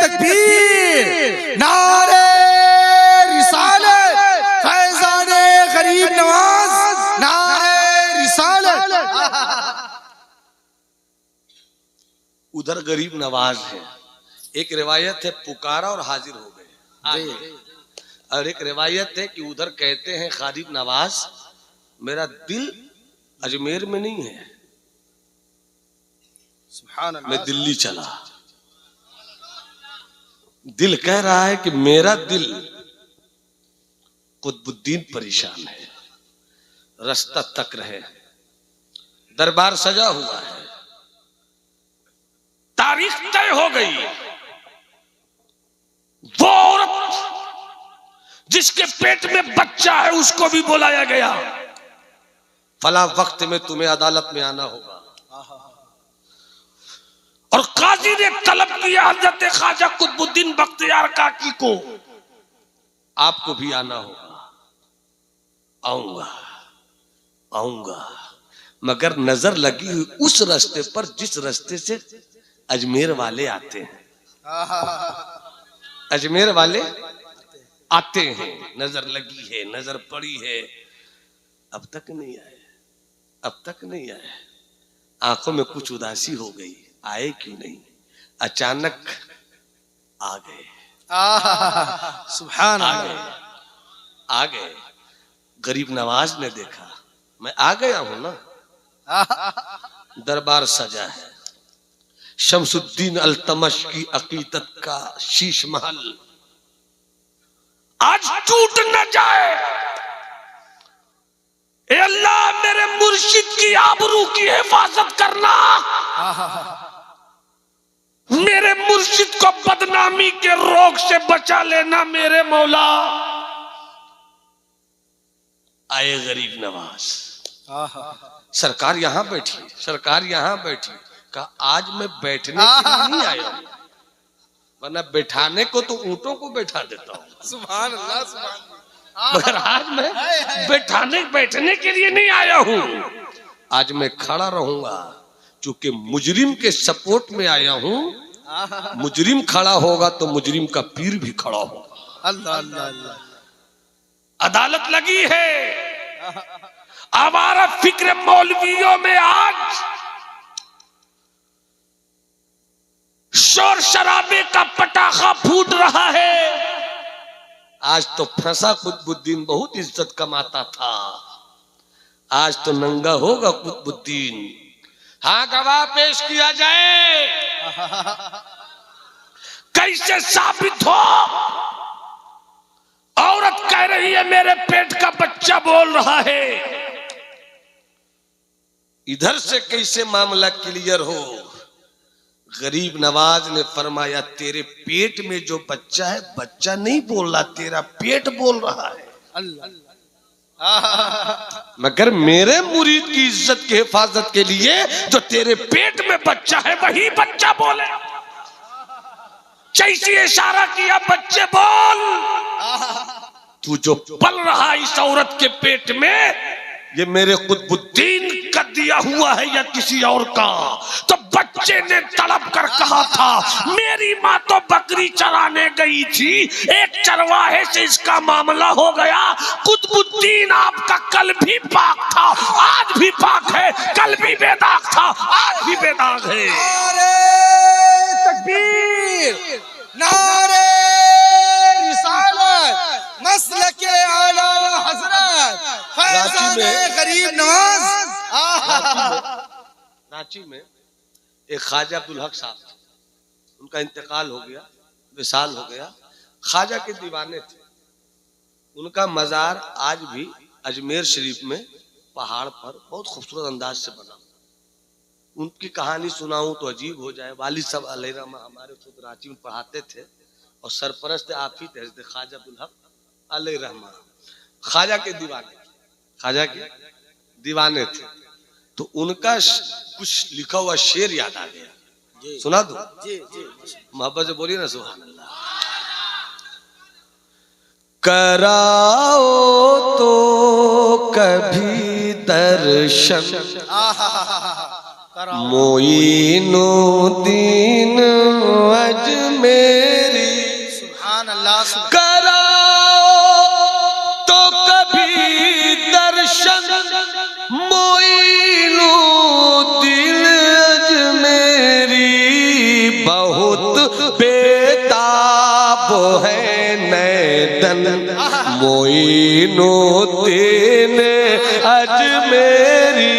Speaker 2: तकबीर, नारे रिसालत, फैज़ाने गरीब नवाज, नारे रिसालत।
Speaker 1: उधर गरीब नवाज है। एक रिवायत है पुकारा और हाजिर हो गए, और एक रिवायत है कि उधर कहते हैं गरीब नवाज मेरा दिल अजमेर में नहीं है, मैं दिल्ली चला। दिल कह रहा है कि मेरा दिल कुतुबुद्दीन परेशान है, रास्ता तक रहे, दरबार सजा हुआ है, तारीख तय हो गई। वो औरत जिसके पेट में बच्चा है उसको भी बुलाया गया, फला वक्त में तुम्हें अदालत में आना होगा। और काजी ने तलब किया हजरत ख्वाजा कुतुबुद्दीन बख्तियार काकी को, आपको भी आना होगा। आऊंगा आऊंगा, मगर नजर लगी हुई उस रास्ते पर जिस रास्ते से अजमेर वाले आते हैं। अजमेर वाले आते हैं, नजर लगी है, नजर पड़ी है, अब तक नहीं आए, अब तक नहीं आए। आंखों में कुछ उदासी हो गई, आए क्यों नहीं? अचानक आ गए,
Speaker 2: सुभान
Speaker 1: आ गए, आ गए। गरीब नवाज ने देखा मैं आ गया हूं ना, दरबार सजा है। शमसुद्दीन अल्तमश की अकीदत का शीश महल आज टूट न जाए। ए अल्लाह मेरे मुर्शिद की आबरू की हिफाजत करना, मेरे मुर्शिद को बदनामी के रोग से बचा लेना मेरे मौला। आए गरीब नवाज, सरकार यहां बैठी, सरकार यहां बैठी। कहा आज मैं बैठने के लिए नहीं आया हूं, वरना बैठाने को तो ऊंटों को बैठा देता हूं,
Speaker 2: सुभान अल्लाह, सुभान।
Speaker 1: मगर आज मैं बैठने के लिए नहीं आया हूं। आज मैं खड़ा रहूंगा, चूंकि मुजरिम के सपोर्ट में आया हूं। मुजरिम खड़ा होगा तो मुजरिम का पीर भी खड़ा होगा।
Speaker 2: अल्लाह अल्लाह अल्लाह।
Speaker 1: अदालत लगी है। हमारा फिक्र मौलवियों में आज शोर शराबे का पटाखा फूट रहा है। आज तो फंसा कुतुबुद्दीन बहुत इज्जत कमाता था, आज तो नंगा होगा कुतुबुद्दीन। हाँ, गवाह पेश किया जाए। कैसे साबित हो? औरत कह रही है मेरे पेट का बच्चा बोल रहा है। इधर से कैसे मामला क्लियर हो? गरीब नवाज ने फरमाया तेरे पेट में जो बच्चा है, बच्चा नहीं बोल रहा, तेरा पेट बोल रहा है। मगर मेरे मुरीद की इज्जत की हिफाजत के लिए जो तेरे पेट में बच्चा है वही बच्चा बोले। जैसे इशारा किया बच्चे बोल। तू जो पल रहा इस औरत के पेट में ये मेरे कुतुबुद्दीन का दिया हुआ है या किसी और का? तो बच्चे ने तड़प कर कहा था, मेरी माँ तो बकरी चराने गई थी, एक चरवाहे से इसका मामला हो गया। कुतुबुद्दीन आपका कल भी पाक था, आज भी पाक है, कल भी बेदाग था, आज भी बेदाग है।
Speaker 2: नारे तकबीर, नारे रिसालत, मसलके आला हजरत फैजाने गरीब नवाज।
Speaker 1: रांची में एक ख्वाजा अब्दुल हक साहब थे, उनका इंतकाल हो गया, विसाल हो गया। ख्वाजा के दीवाने थे। उनका मजार आज भी अजमेर शरीफ में पहाड़ पर बहुत खूबसूरत अंदाज से बना। उनकी कहानी सुनाऊं तो अजीब हो जाए। वालिद साहब अलैहिर्रहमा हमारे खुद रांची में पढ़ाते थे और सरपरस्त आप ही थे ख्वाजा अब्दुल हक अलैहिर्रहमा। ख्वाजा के दीवाने, ख्वाजा के दीवाने थे। तो उनका कुछ लिखा हुआ शेर याद आ गया, सुना दो? मोहब्बत से बोलिए ना सुभान अल्लाह। कराओ तो कभी दर्शन मोइनुद्दीन अजमेरी।
Speaker 2: सुभान अल्लाह।
Speaker 1: कराओ तो कभी दर्शन मोइनुद्दीन अजमेरी। बहुत बेताब है नैदन मोइनुद्दीन अजमेरी।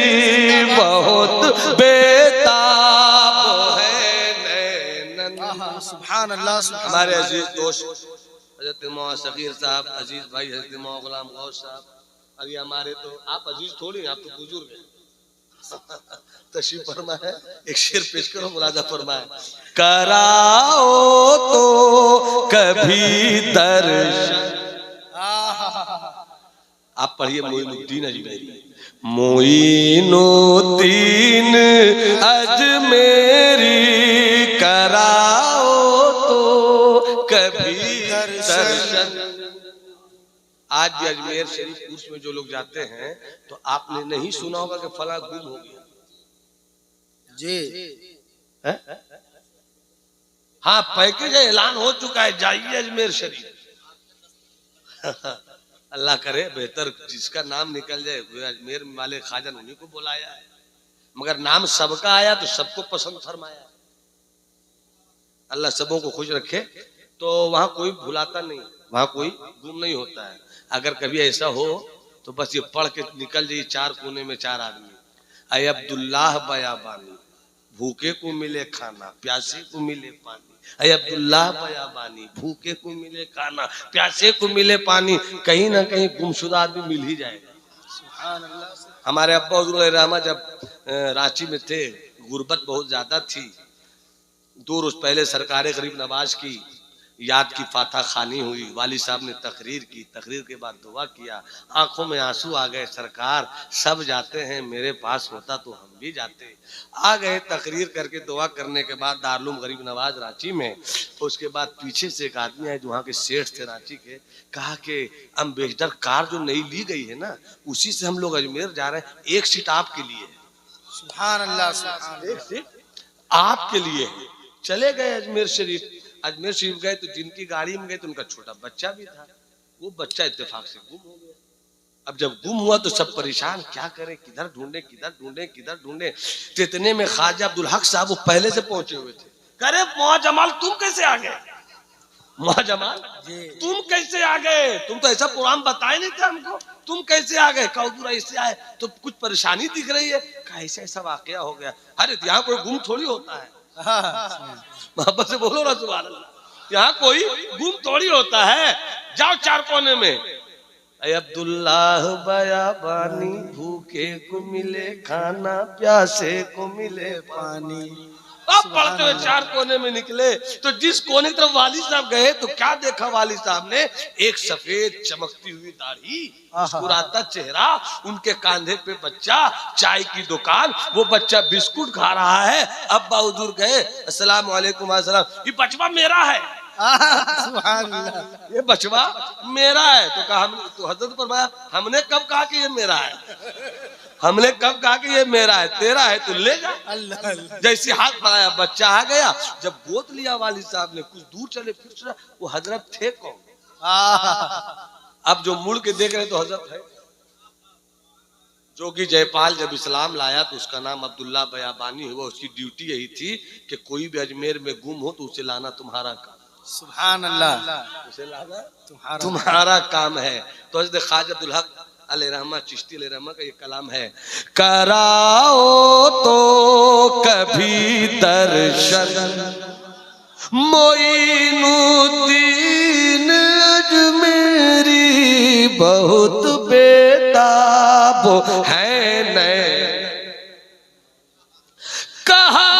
Speaker 1: बहुत बेताब है नैनन।
Speaker 2: सुभान अल्लाह।
Speaker 1: हमारे अजीज दोस्त हजरत मौलाना सगीर साहब, अजीज भाई हजरत मौलाना गुलाम गौस साहब, अरे हमारे तो आप अजीज थोड़ी, आप तो बुजुर्ग हैं। तशरीफ फरमाए, एक शेर पेश करो, मुलाजा फरमाए। कराओ तो कभी दर्शन। आप पढ़िए मोइनुद्दीन अजमेरी। मोइनुद्दीन अजमेरी कराओ तो कभी दर्शन। आज भी अजमेर शरीफ उर्स में जो लोग जाते हैं तो आपने नहीं सुना होगा कि फला गुम हो गया
Speaker 2: जी
Speaker 1: है? हाँ, पैकेज ऐलान हो चुका है, जाइए अजमेर शरीफ। अल्लाह करे बेहतर जिसका नाम निकल जाए। अजमेर वाले ख्वाजा ने उन्हीं को बुलाया है, मगर नाम सबका आया तो सबको पसंद फरमाया। अल्लाह सबों को खुश रखे। तो वहां कोई भुलाता नहीं, वहां कोई गुम नहीं होता है। अगर कभी ऐसा हो तो बस ये पढ़ के निकल जाइए, चार कोने में चार आदमी। अय अब्दुल्लाह बयाबानी, भूखे को मिले खाना, प्यासे को मिले पानी। अय अब्दुल्लाह बयाबानी, भूखे को मिले खाना, प्यासे को मिले पानी। कहीं ना कहीं गुमशुदा आदमी मिल ही जाएगा।
Speaker 2: सुभान अल्लाह।
Speaker 1: हमारे अब्बा हुज़ूर रहमा जब रांची में थे, गुर्बत बहुत ज्यादा थी। 2 रोज पहले सरकार गरीब नवाज की याद की फाता खानी हुई। वाली साहब ने तकरीर की, तकरीर के बाद दुआ किया। आंखों में आंसू आ गए। सरकार सब जाते हैं, मेरे पास होता तो हम भी जाते। आ गए तकरीर करके, दुआ करने के बाद दारुल गरीब नवाज रांची में। उसके बाद पीछे से एक आदमी आए जो वहाँ के सेठ थे रांची के, कहा कि अम्बेसडर कार जो नई ली गई है ना, उसी से हम लोग अजमेर जा रहे हैं, एक सीट आपके लिए है।
Speaker 2: सुभान अल्लाह।
Speaker 1: एक सीट आपके लिए है। चले गए अजमेर शरीफ। अजमेर शरीफ गए तो जिनकी गाड़ी में गए तो उनका छोटा बच्चा भी था। वो बच्चा इत्तेफाक से गुम हो गया। अब जब गुम हुआ तो सब परेशान, क्या करें, किधर ढूंढे किधर ढूंढे किधर ढूंढे। इतने में ख्वाजा अब्दुल हक साहब वो पहले से पहुंचे हुए थे। करे मौआ जमाल तुम कैसे आ गए? मौआ जमाल तुम कैसे आ गए? तुम तो ऐसा प्रोग्राम बताए नहीं थे हमको, तुम कैसे आ गए? कहा ऐसे आए तो कुछ परेशानी दिख रही है। कहा ऐसा ऐसा वाकया हो गया। अरे यहाँ कोई गुम थोड़ी होता है। मोहब्बत से बोलो ना सुभान अल्लाह। यहाँ कोई गुम थोड़ी होता है। जाओ चार कोने में। अय अब्दुल्लाह बयाबानी, भूखे को मिले खाना, प्यासे को मिले पानी। अब पढ़ते हुए चार कोने में निकले तो जिस कोने की तरफ वाली साहब गए तो क्या देखा वाली साहब ने? एक सफेद चमकती हुई दाढ़ी, मुस्कुराता चेहरा, उनके कांधे पे बच्चा, चाय की दुकान, वो बच्चा बिस्कुट खा रहा है। अब्बा हुजूर गए, अस्सलाम वालेकुम। अस्सलाम। ये बचवा मेरा है।
Speaker 2: सुभान अल्लाह।
Speaker 1: ये बचवा मेरा है। तो कहा हम, तो हजरत फरमाया हमने कब कहा कि ये मेरा है? हमने कब कहा कि ये मेरा है? तेरा है तो ले जा।
Speaker 2: अल्लाह अल्लाह।
Speaker 1: जैसे हाथ बढ़ाया बच्चा आ गया। जब गोद लिया वाली साहब ने, कुछ दूर चले फिर सोचा वो हजरत थे कौन? अब जो मुड़ के देख रहे तो हजरत है। जोगी जयपाल जब इस्लाम लाया तो उसका नाम अब्दुल्ला बयाबानी हुआ। उसकी ड्यूटी यही थी कि कोई भी अजमेर में गुम हो तो उसे लाना तुम्हारा काम।
Speaker 2: सुभान अल्लाह।
Speaker 1: उसे लाना तुम्हारा काम है। तो हज़रत ख्वाजा अब्दुल हक अलैहिर्रहमा चिश्ती अलैहिर्रहमा का ये कलाम है, कराओ तो कभी दर्शन मोइनुद्दीन अजमेरी, बहुत बेताब है नैन। कहा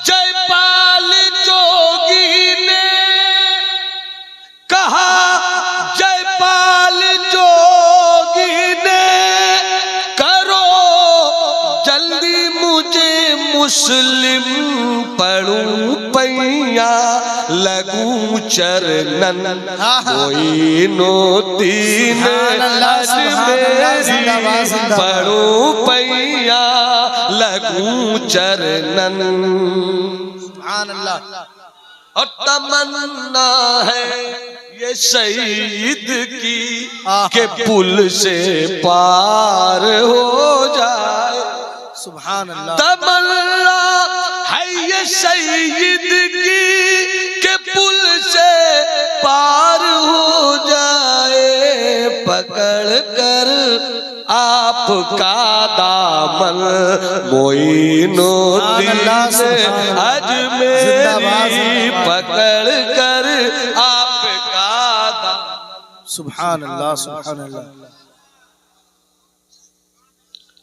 Speaker 1: जयपाल जोगी ने, कहा जयपाल जोगी ने, करो जल्दी मुझे मुस्लिम पढ़ूं पैया लगूं चरणन मोइनुद्दीन अजमेरी, पढ़ूं पैया लगूं चरणन।
Speaker 2: सुभान अल्लाह।
Speaker 1: और तमन्ना है ये सईद की के पुल से पार हो जाए।
Speaker 2: सुभान अल्लाह।
Speaker 1: तमन्ना है ये सईद की के पुल से पार हो जाए। पकड़ कर आपका दामन मोइनुद्दीन अजमेरी, पकड़ कर आपका दामन।
Speaker 2: सुभान अल्लाह। सुभान अल्लाह।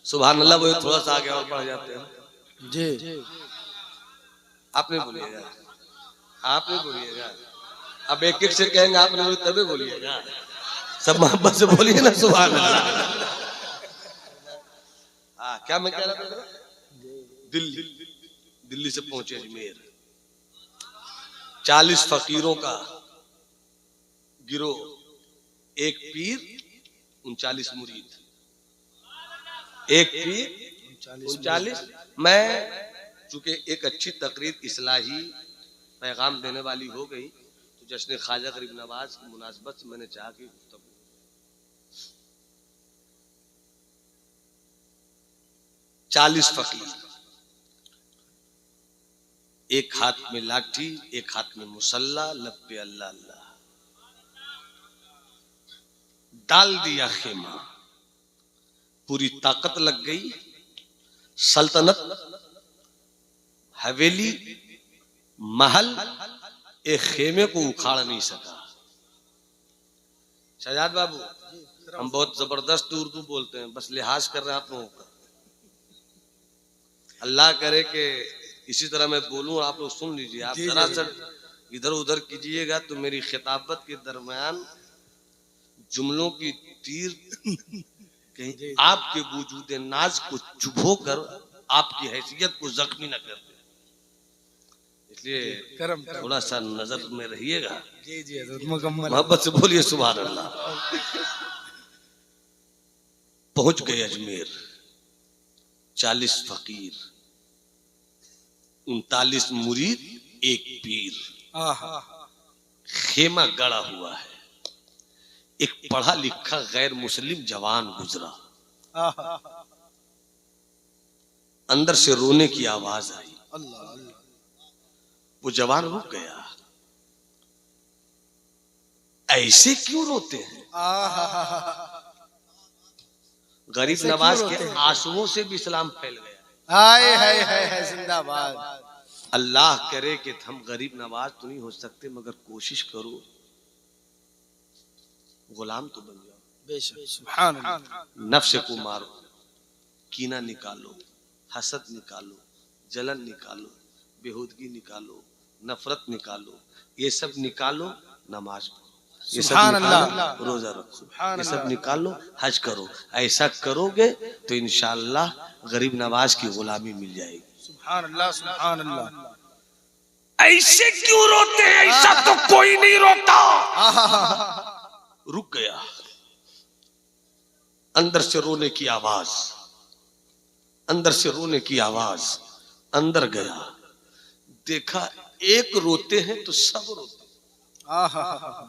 Speaker 1: सुभान अल्लाह। वो थोड़ा सा आगे और बढ़ जाते हैं
Speaker 2: जी।
Speaker 1: आपने बोलिएगा, आपने बोलिएगा। अब एक एक से कहेंगे आपने बोली तभी बोलिएगा। सब मोहब्बत से बोलिए ना सुभान अल्लाह। क्या मैं कह रहा था? दिल्ली, दिल्ली से पहुंचे अजमेर। 40 फकीरों का गिरोह, एक पीर 39 मुरीद। एक पीर 39। मैं चूंकि एक अच्छी तकरीर इस्लाही पैगाम देने वाली हो गई तो जश्न ख्वाजा गरीब नवाज की मुनासबत से मैंने चाहा कि 40 फकीर, एक हाथ में लाठी, एक हाथ में मुसल्ला, लब पे अल्लाह अल्लाह। डाल दिया खेमा, पूरी ताकत लग गई। सल्तनत, हवेली, महल एक खेमे को उखाड़ नहीं सका। शहजाद बाबू, हम बहुत जबरदस्त उर्दू बोलते हैं, बस लिहाज कर रहे हैं आप लोगों का। अल्लाह करे कि इसी तरह मैं बोलूं और आप लोग सुन लीजिए। आप जरा सा इधर उधर कीजिएगा तो मेरी खिताबत के दरमियान जुमलों की तीर कहीं आपके वजूद नाज को चुभो कर आपकी हैसियत को जख्मी न कर दे, इसलिए थोड़ा सा नजर में रहिएगा।
Speaker 2: जी जी हज़रत मुकम्मल।
Speaker 1: मोहब्बत से बोलिए सुभान अल्लाह। पहुंच गए अजमेर। 40 फकीर, 39 मुरीद, एक पीर। खेमा गड़ा हुआ है। एक पढ़ा लिखा गैर मुस्लिम जवान गुजरा। अंदर से रोने की आवाज आई। वो जवान रुक गया। ऐसे क्यों रोते हैं? गरीब नवाज के आंसुओं से भी इस्लाम फैल गया।
Speaker 2: हाय हाय हाय जिंदाबाद।
Speaker 1: अल्लाह करे कि हम गरीब नवाज तो नहीं हो सकते, मगर कोशिश करो गुलाम तो बन जाओ।
Speaker 2: बेशक सुभान अल्लाह।
Speaker 1: नफ्स को मारो, कीना निकालो, हसद निकालो, जलन निकालो, बेहूदगी निकालो, नफरत निकालो, ये सब निकालो, नमाज पढ़ो, ये सब निकालो, रोजा रखो, ये सब निकालो, हज करो। ऐसा करोगे तो इंशाअल्लाह गरीब नवाज की गुलामी मिल जाएगी।
Speaker 2: सुभान अल्लाह। सुभान अल्लाह।
Speaker 1: ऐसे क्यों रोते हैं, ऐसा तो कोई नहीं रोता। रुक गया, अंदर से रोने की आवाज, अंदर से रोने की आवाज। अंदर गया, देखा एक रोते हैं तो सब रोते हैं,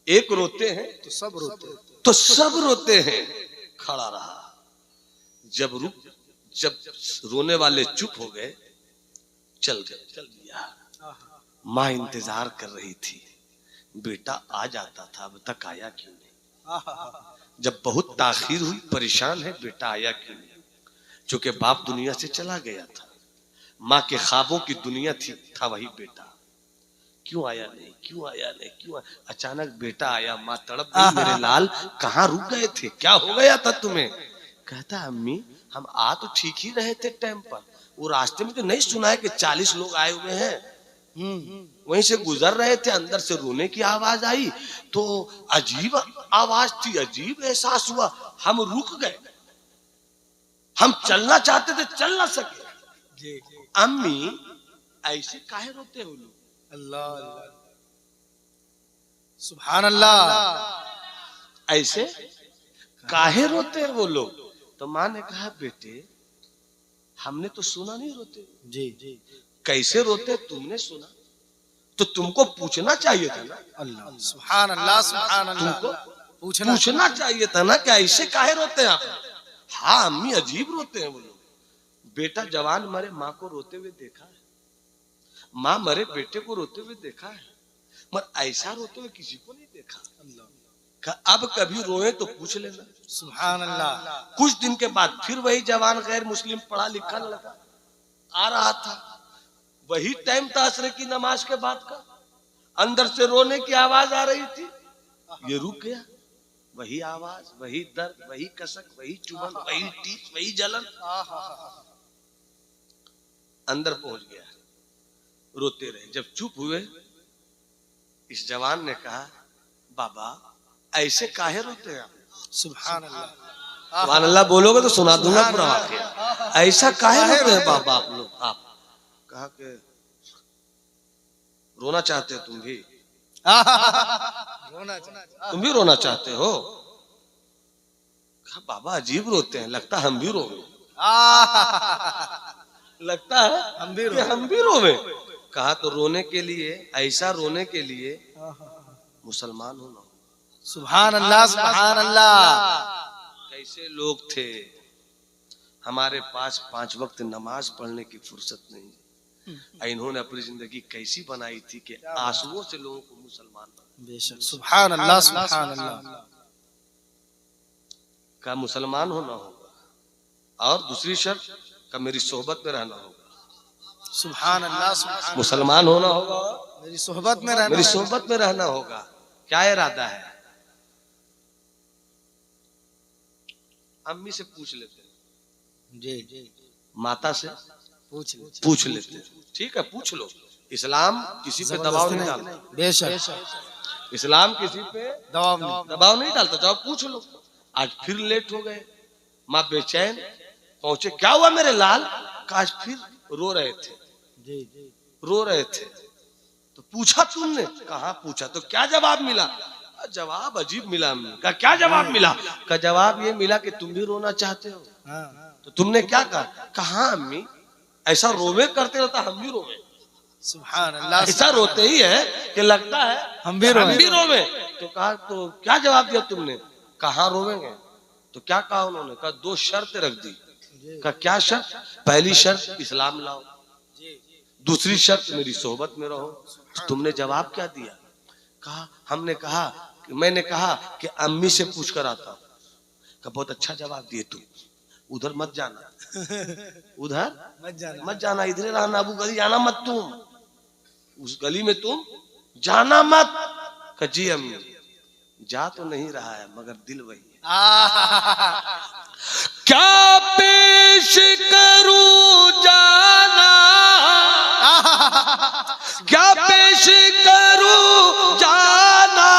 Speaker 1: एक रोते हैं
Speaker 2: तो सब रोते हैं।
Speaker 1: तो सब रोते हैं। खड़ा रहा, जब रोने वाले चुप हो गए, चल दिया। माँ इंतजार कर रही थी, बेटा आ जाता था, अब तक आया क्यों नहीं। जब बहुत ताखीर हुई, परेशान है, बेटा आया क्यों नहीं। चूंकि बाप दुनिया से चला गया था, माँ के ख्वाबों की दुनिया था वही बेटा। क्यों आया नहीं, क्यों आया नहीं, क्यों अचानक बेटा आया। माँ तड़प गई, मेरे लाल कहाँ रुक गए थे, क्या हो गया था तुम्हें। कहता अम्मी हम आ तो ठीक ही रहे थे टाइम पर, वो रास्ते में तो नहीं सुना है कि 40 लोग आए हुए हैं। वहीं से गुजर रहे थे, अंदर से रोने की आवाज आई, तो अजीब आवाज थी, अजीब एहसास हुआ, हम रुक गए, हम चलना चाहते थे, चल ना सके। अम्मी ऐसे काहे रोते हो लोग।
Speaker 2: अल्लाह सुभान अल्लाह,
Speaker 1: ऐसे काहे रोते हैं वो लोग। तो माँ ने कहा बेटे हमने तो सुना नहीं रोते।
Speaker 2: जी
Speaker 1: कैसे रोते तुमने सुना, तो तुमको पूछना चाहिए था ना।
Speaker 2: अल्लाह सुभान अल्लाह सुभान अल्लाह,
Speaker 1: तुमको पूछना चाहिए था ना कि ऐसे काहे रोते हैं आप। हाँ अम्मी अजीब रोते हैं वो लोग। बेटा जवान मरे माँ को रोते हुए देखा है, माँ मरे बेटे को रोते हुए देखा है, मगर ऐसा रोते हुए किसी को नहीं देखा। अब कभी रोए तो पूछ लेना।
Speaker 2: सुभान अल्लाह।
Speaker 1: कुछ दिन के बाद फिर वही जवान गैर मुस्लिम पढ़ा लिखा लगा आ रहा था, वही टाइम था असर की नमाज के बाद का, अंदर से रोने की आवाज आ रही थी, ये रुक गया। वही आवाज, वही दर्द, वही कसक, वही चुभन, वही टीस, वही जलन। अंदर पहुंच गया, रोते रहे। जब चुप हुए, इस जवान ने कहा बाबा ऐसे काहे रोते हैं आप।
Speaker 2: सुभान अल्लाह,
Speaker 1: सुभान अल्लाह बोलोगे तो सुना दूंगा पूरा वाकया। ऐसा काहे रोते हैं बाबा आप लोग। आप कहा कि रोना चाहते हो तुम भी, तुम भी रोना चाहते हो। कहा बाबा अजीब रोते हैं, लगता हम भी रोवे, लगता है हम भी रोवे। कहा तो रोने के लिए, ऐसा रोने के लिए मुसलमान होना हो।
Speaker 2: सुभान अल्लाह सुभान अल्लाह।
Speaker 1: कैसे लोग थे, हमारे पास 5 वक्त नमाज पढ़ने की फुर्सत नहीं। इन्होंने अपनी जिंदगी कैसी बनाई थी कि आंसुओं से लोगों को मुसलमान बनाया।
Speaker 2: बेशक सुभान अल्लाह सुभान अल्लाह।
Speaker 1: का मुसलमान होना होगा, और दूसरी शर्त का मेरी सोहबत में रहना होगा।
Speaker 2: सुभान अल्लाह सुभान।
Speaker 1: मुसलमान होना होगा,
Speaker 2: मेरी सोहबत में रहना,
Speaker 1: मेरी सोहबत में रहना होगा। क्या इरादा है। अम्मी से पूछ लेते हैं,
Speaker 2: जी
Speaker 1: माता से
Speaker 2: पूछ
Speaker 1: लेते हैं। ठीक है पूछ लो, इस्लाम किसी पे दबाव नहीं डालता।
Speaker 2: बेशक
Speaker 1: इस्लाम किसी पे
Speaker 2: दबाव
Speaker 1: नहीं डालता। जाओ पूछ लो। आज फिर लेट हो गए, माँ बेचैन पहुंचे, क्या हुआ मेरे लाल। आज फिर रो रहे थे, रो रहे थे। तो पूछा तुमने, कहाँ पूछा, तो क्या जवाब मिला। जवाब अजीब मिला अम्मी का। क्या जवाब मिला। का जवाब ये मिला कि तुम भी रोना चाहते हो। तो तुमने क्या कहा। कहा अम्मी ऐसा रोवे करते रहता, हम भी रोवे।
Speaker 2: सुभान अल्लाह।
Speaker 1: ऐसा रोते ही है कि लगता है
Speaker 2: हम भी
Speaker 1: रोवे। तो कहा तो क्या जवाब दिया तुमने। कहाँ रोवेंगे। तो क्या कहा उन्होंने। कहा 2 शर्त रख दी। कहा क्या शर्त। पहली शर्त इस्लाम लाओ, दूसरी शर्त मेरी सोहबत में रहो। तुमने जवाब क्या दिया। कहा मैंने कहा कि अम्मी से पूछ कर आता हूं। कहा बहुत अच्छा जवाब दिए तुम, उधर मत जाना, उधर मत जाना, इधर रहना, अबू गली जाना मत, तुम उस गली में तुम जाना मत। कहा जी अम्मी जा तो नहीं रहा है मगर दिल वही है। क्या पेश करूं जाना, क्या पेश करूं जाना,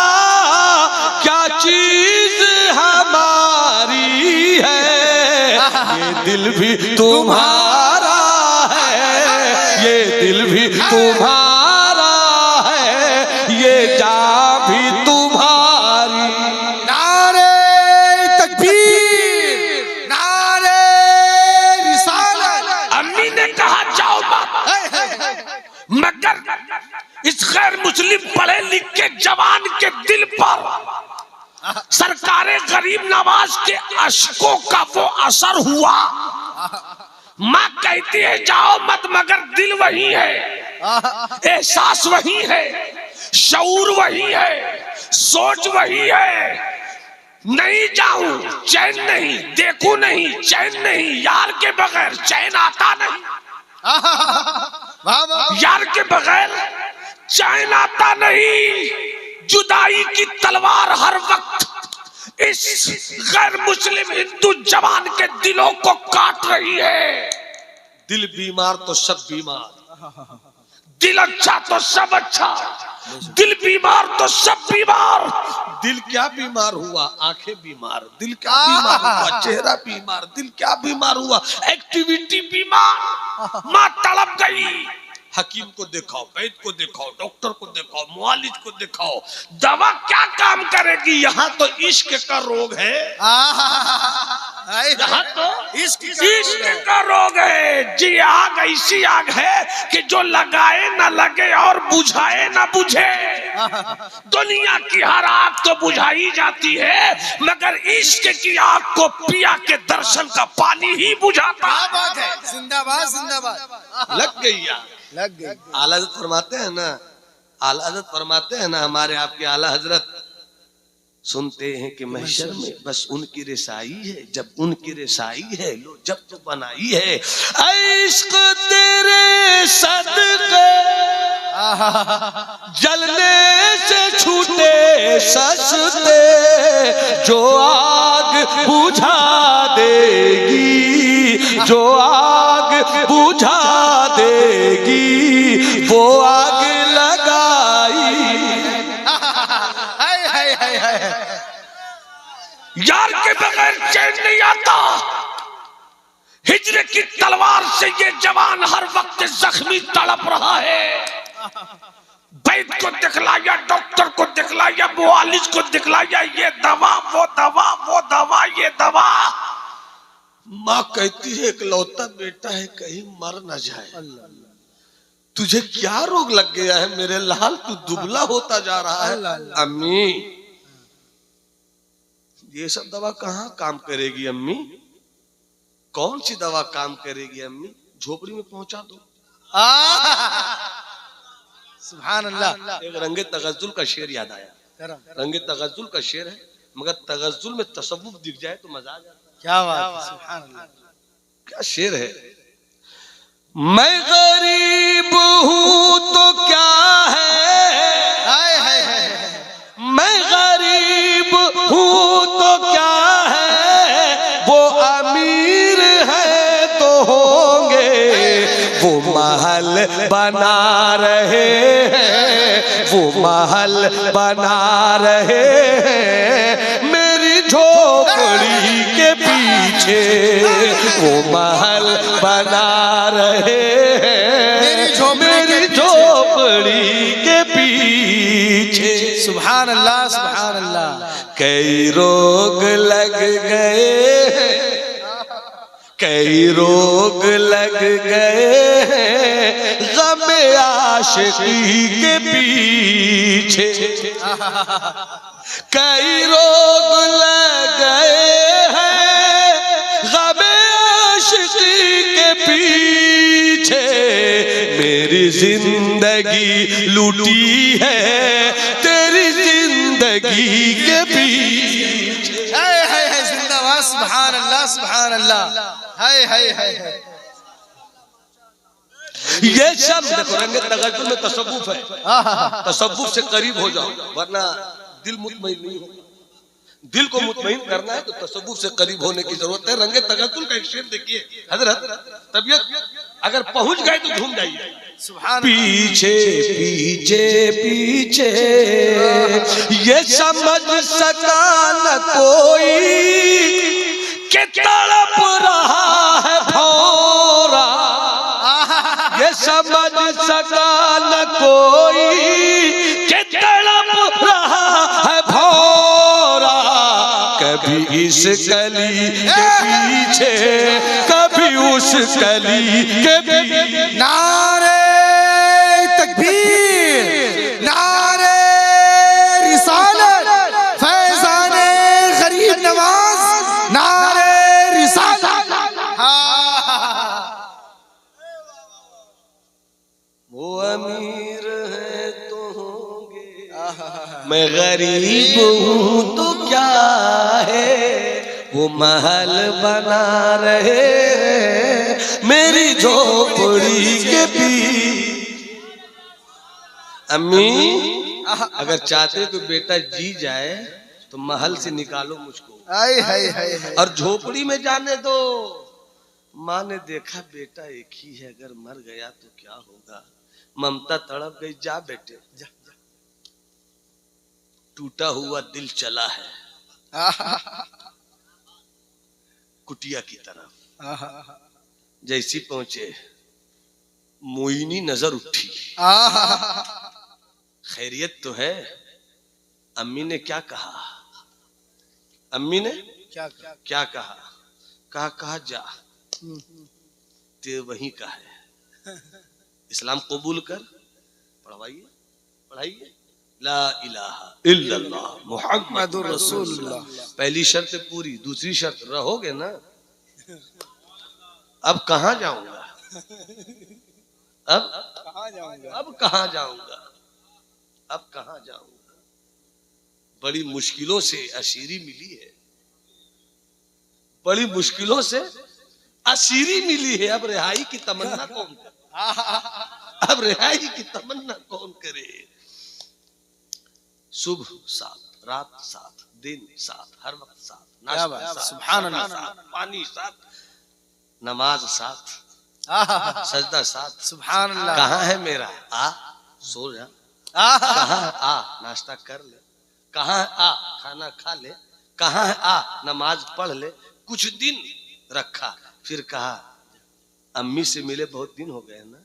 Speaker 1: क्या चीज हमारी है। ये दिल भी तुम्हारा है, ये दिल भी तुम्हारा इस गैर मुस्लिम पढ़े लिखे जवान के दिल पर सरकारे गरीब नवाज के अशकों का वो असर हुआ। माँ कहती है जाओ मत, मगर दिल वही है, एहसास वही है, शऊर वही है, सोच वही है। नहीं जाऊं चैन नहीं, देखूं नहीं चैन नहीं, यार के बगैर चैन आता नहीं, यार के बगैर चैन आता नहीं। जुदाई की तलवार हर वक्त इस गैर मुस्लिम हिंदू जवान के दिलों को काट रही है। दिल बीमार तो सब बीमार, दिल अच्छा तो सब अच्छा, दिल बीमार तो सब बीमार। दिल क्या बीमार हुआ? आंखें बीमार। दिल क्या बीमार हुआ? चेहरा बीमार। दिल क्या बीमार हुआ? एक्टिविटी बीमार। माँ तड़प गई। हकीम को दिखाओ, वैद्य को दिखाओ, डॉक्टर को दिखाओ, मुआलिज को दिखाओ, दवा क्या काम करेगी? यहाँ तो इश्क का रोग है, यहाँ तो इश्क का रोग है। जी आग ऐसी आग है कि जो लगाए ना लगे और बुझाए ना बुझे। दुनिया की हर आग तो बुझाई जाती है, मगर इश्क की आग को पिया के दर्शन का पानी ही बुझाता है।
Speaker 2: जिंदाबाद जिंदाबाद।
Speaker 1: लग गई यार,
Speaker 2: लग गई।
Speaker 1: आला हज़रत फरमाते हैं ना, आला हज़रत फरमाते हैं ना, हमारे आपके आला हजरत सुनते हैं कि महशर में बस उनकी रिसाई है, जब उनकी रिसाई है लो जब तो बनाई है। इश्क तेरे सदके जलने से छूटे सस्ते, जो आग बुझा देगी, जो आग बुझा देगी, वो आग लगाई। यार के बगैर चैन नहीं आता। हिजरे की तलवार से ये जवान हर वक्त जख्मी तड़प रहा है। वैद्य को दिखलाया, डॉक्टर को दिखलाया, मुआलिज को दिखलाया, ये दवा वो दवा, वो दवा ये दवा। माँ कहती है इकलौता बेटा है, कहीं मर न जाए। तुझे क्या रोग लग गया है मेरे लाल? तू दुबला होता जा रहा है। अम्मी ये सब दवा कहाँ काम करेगी अम्मी? कौन सी दवा काम करेगी अम्मी? झोपड़ी में पहुंचा दो।
Speaker 2: सुभान अल्लाह।
Speaker 1: एक रंगे तगज्जुल का शेर याद आया। रंगे तगज्जुल का शेर है, मगर तगज्जुल में तसव्वुफ दिख जाए तो मजा आ जाता है।
Speaker 2: क्या बात है, सुभान अल्लाह।
Speaker 1: क्या शेर है? मैं गरीब हूं तो क्या है,
Speaker 2: हाय हाय हाय।
Speaker 1: मैं गरीब हूं तो क्या है, वो अमीर है तो होंगे, वो महल बना रहे हैं, वो महल बना रहे हैं मेरी झोपड़ी के पीछे, वो महल बना रहे हैं मेरी झोपड़ी के पीछे।
Speaker 2: सुभान अल्लाह सुभान अल्लाह।
Speaker 1: कई रोग लग गए, कई रोग लग गए गम आशिकी के पीछे, कई रोग लग गए हैं गम आशिकी के पीछे, मेरी जिंदगी लूटी है तेरी जिंदगी के पीछे।
Speaker 2: हाय हाय हाय, जिंदाबाद। सुभान अल्लाह सुभान अल्लाह। हाय हाय हाय हाय।
Speaker 1: ये सब देखो रंगे तगज्जुल में तसव्वुफ है। तसव्वुफ से करीब हो जाओ, वरना दिल मुतमईन नहीं होगा। दिल को मुतमईन करना है तो तसव्वुफ से करीब होने की जरूरत है। रंगे तगज्जुल का एक शेर देखिए हजरत, तबीयत अगर पहुंच गए तो झूम जाइए। पीछे पीछे पीछे ये समझ सका न कोई कि तड़प रहा है भौरा, ये समझ सका न कोई कि तड़प रहा है भौरा, कभी इस कली के पीछे कभी उस कली के पीछे।
Speaker 2: नारे तकबीर,
Speaker 1: वो अमीर है तो होंगे, मैं गरीब हूँ तो क्या है, वो महल बना रहे हैं मेरी झोपड़ी के बीच। अम्मी अगर चाहते तो बेटा जी जाए तो महल से निकालो मुझको,
Speaker 2: हाय हाय हाय हाय।
Speaker 1: और झोपड़ी में जाने दो। माँ ने देखा बेटा एक ही है, अगर मर गया तो क्या होगा। ममता तड़प गई, जा बेटे जा। टूटा हुआ दिल चला है कुटिया की तरफ। जैसी पहुंचे मोइनी नजर उठी, खैरियत तो है। अम्मी ने क्या कहा, अम्मी ने क्या कहा, कहा जा ते वही का है, इस्लाम कबूल कर, पढ़वाइए पढ़ाइए ला इलाहा इल्लल्लाह मुहम्मदुर रसूलुल्लाह। पहली शर्त पूरी, दूसरी शर्त रहोगे ना। अब कहाँ जाऊंगा, अब कहाँ जाऊंगा, अब कहाँ जाऊंगा। बड़ी मुश्किलों से अशीरी मिली है, बड़ी मुश्किलों से अशीरी मिली है। अब रिहाई की तमन्ना कौन करे, अब रिहाई की तमन्ना कौन करे। सुबह साथ, रात साथ, दिन साथ, हर वक्त साथ, नाश्ता साथ,
Speaker 2: सुभान अल्लाह,
Speaker 1: साथ, पानी साथ, नमाज साथ, सजदा साथ।
Speaker 2: सुभान अल्लाह।
Speaker 1: कहाँ है मेरा आ सो जा, कहाँ है आ नाश्ता कर ले, कहाँ है आ खाना खा ले, कहाँ है आ नमाज पढ़ ले। कुछ दिन रखा, फिर कहा अम्मी से मिले बहुत दिन हो गए ना,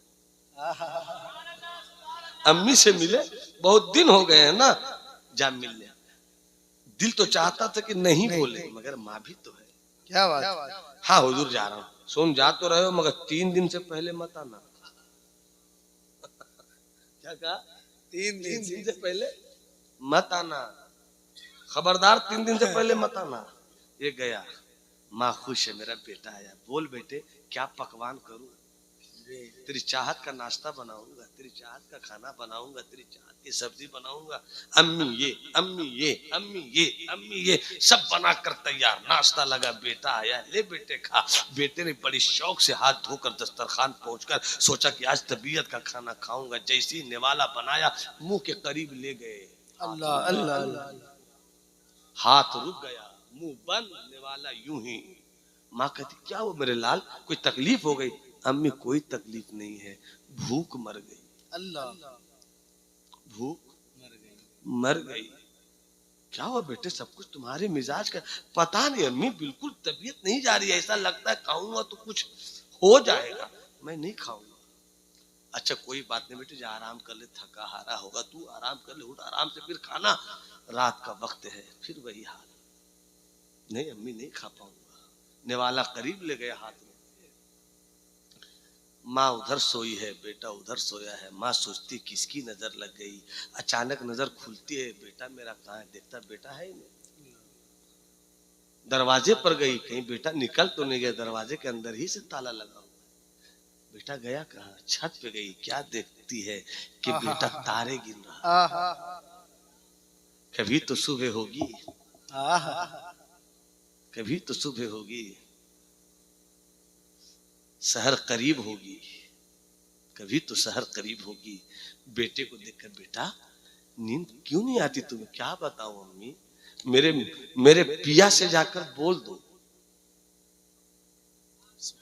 Speaker 1: अम्मी से मिले बहुत दिन हो गए हैं ना, जा मिल ले। दिल तो चाहता था कि नहीं बोले, मगर माँ भी तो है।
Speaker 2: क्या बात।
Speaker 1: हाँ हुजूर जा रहा हूँ। सुन जा तो रहे हो, मगर 3 दिन से पहले मत आना। क्या कहा, 3 दिन से पहले मत आना, खबरदार 3 दिन से पहले मत आना। ये गया, माँ खुश है मेरा बेटा आया। बोल बेटे क्या पकवान करूं, तेरी चाहत का नाश्ता बनाऊंगा, तेरी चाहत का खाना बनाऊंगा, तेरी चाहत की सब्जी बनाऊंगा। अम्मी ये अम्मी ये अम्मी ये अम्मी ये सब बनाकर तैयार, नाश्ता लगा, बेटा आया, ले बेटे खा। बेटे ने बड़ी शौक से हाथ धोकर दस्तरखान पहुंचकर सोचा कि आज तबीयत का खाना खाऊंगा। जैसी निवाला बनाया मुंह के करीब ले गए,
Speaker 2: अल्लाह अल्लाह अल्लाह।
Speaker 1: हाथ रुक गया, मुंह बंद, निवाला यूं ही। माँ कहती क्या वो मेरे लाल, कोई तकलीफ हो गई। अम्मी कोई तकलीफ नहीं है, भूख मर गई,
Speaker 2: अल्लाह
Speaker 1: भूख मर गई। क्या हुआ बेटे, सब कुछ तुम्हारे मिजाज का पता नहीं। अम्मी बिल्कुल तबीयत नहीं जा रही है, ऐसा लगता है खाऊंगा तो कुछ हो जाएगा, मैं नहीं खाऊंगा। अच्छा कोई बात नहीं बेटे, जा आराम कर ले, थका हारा होगा तू, आराम कर ले, उठ आराम से फिर खाना, रात का वक्त है। फिर वही हाल, नहीं अम्मी नहीं खा पाऊंगा। निवाला करीब ले गया हाथ में, माँ उधर सोई है, बेटा उधर सोया है। माँ सोचती किसकी नजर लग गई। अचानक नजर खुलती है, बेटा मेरा कहाँ है, देखता बेटा है ही नहीं। दरवाजे पर गई, कहीं बेटा निकल तो नहीं गया, दरवाजे के अंदर ही से ताला लगा हुआ। बेटा गया कहाँ, छत पे गई, क्या देखती है कि बेटा तारे गिन रहा। कभी तो सुबह होगी, कभी तो सुबह होगी, सहर करीब होगी, कभी तो सहर करीब होगी। बेटे को देखकर बेटा नींद क्यों नहीं आती तुम्हें, क्या बताऊं अम्मी, मेरे पिया से जाकर बोल दो,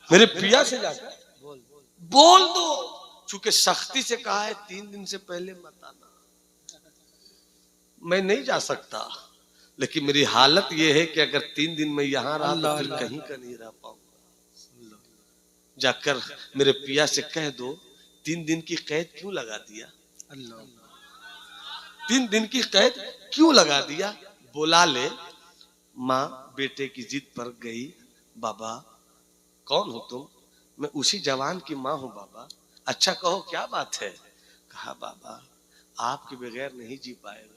Speaker 1: मेरे पिया से जाकर बोल दो। चूंकि सख्ती से कहा है 3 दिन से पहले मत आना, मैं नहीं जा सकता। लेकिन मेरी हालत यह है कि अगर 3 दिन में यहां रहा तो फिर कहीं का नहीं रह पाऊंगा। जाकर मेरे पिया से कह दो 3 दिन की कैद क्यों लगा दिया, 3 दिन की कैद क्यों लगा दिया, बुला ले। माँ बेटे की जिद पर गई, बाबा कौन हो तुम, मैं उसी जवान की माँ हूँ बाबा। अच्छा कहो क्या बात है। कहा बाबा आपके बगैर नहीं जी पाएगा।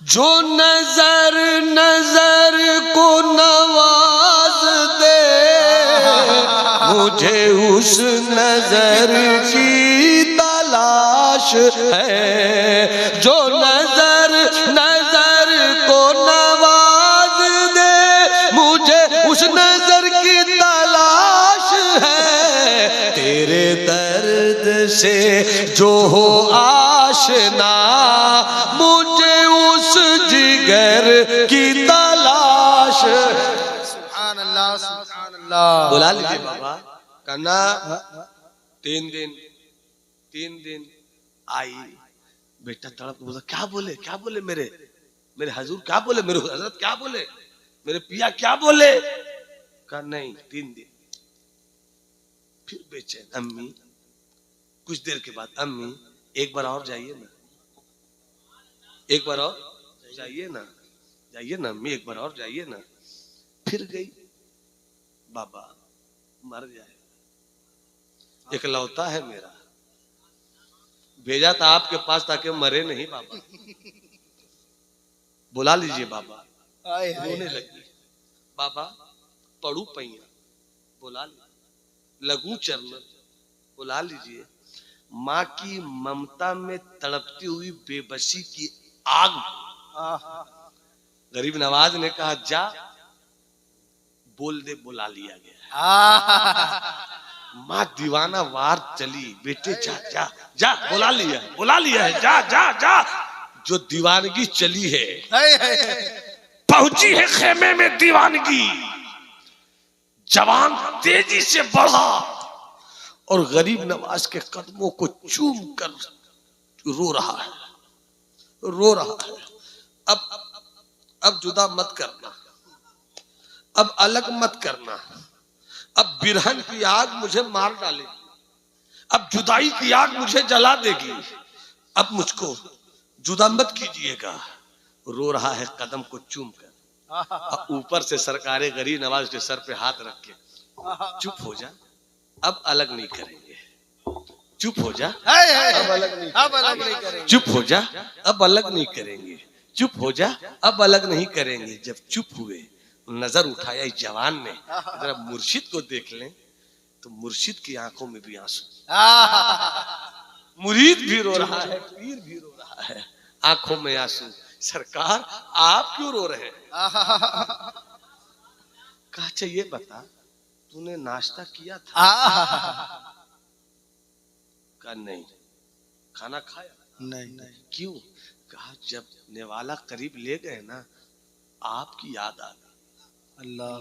Speaker 1: जो नजर नजर को नवाज दे मुझे उस नजर की तलाश है जो नजर नजर को नवाज दे। मुझे उस नजर की तलाश है तेरे दर्द से जो हो आशना। मुझे उस जिगर की तलाश।
Speaker 2: सुभान अल्लाह सुभान अल्लाह।
Speaker 1: बुला लीजिए बाबा। कहना 3 दिन आई। बेटा तड़प के बोला क्या बोले मेरे हजूर क्या बोले, मेरे हजरत क्या बोले, मेरे पिया क्या बोले। कहा नहीं 3 दिन। फिर बेचैन। अम्मी कुछ देर के बाद अम्मी एक बार और जाइए ना, एक बार और जाइए ना अम्मी एक बार और जाइए ना। फिर गई। बाबा मर जाए, इकलौता है मेरा, भेजा था आपके पास ताकि मरे नहीं बाबा। बुला लीजिए बाबा। रोने लगी। बाबा पड़ू पैया बुला लीजिए, लगू चरण बुला लीजिए। माँ की ममता में तड़पती हुई बेबसी की आग। गरीब नवाज ने कहा जा बोल दे बुला लिया गया। माँ दीवाना वार चली। बेटे जा जा जा बुला लिया है जा जा जा। जो दीवानगी चली है पहुंची है खेमे में दीवानगी। जवान तेजी से बढ़ा और गरीब नवाज के कदमों को चूम कर रो रहा है। अब जुदा मत करना, अब अलग मत करना, अब बिरहन की आग मुझे मार डालेगी, अब जुदाई की आग मुझे जला देगी। अब मुझको जुदा मत कीजिएगा। रो रहा है कदम को चूम कर। ऊपर से सरकारे गरीब नवाज के सर पे हाथ रख के चुप हो जा अब अलग नहीं करेंगे। चुप हो जा अब अलग नहीं करेंगे। चुप हो जा अब अलग नहीं करेंगे। चुप हो जा अब अलग नहीं करेंगे। जब चुप हुए नजर उठाया इस जवान ने, जरा मुर्शिद को देख लें तो मुर्शिद की आंखों में भी आंसू। मुरीद भी रो रहा है, पीर भी रो रहा है, आंखों में आंसू। सरकार आप क्यों रो रहे हैं? कहा चाहिए बता तूने नाश्ता किया था? कहा नहीं। खाना खाया? नहीं। क्यों? कहा जब नेवाला करीब ले गए ना आपकी याद आ गई। अल्लाह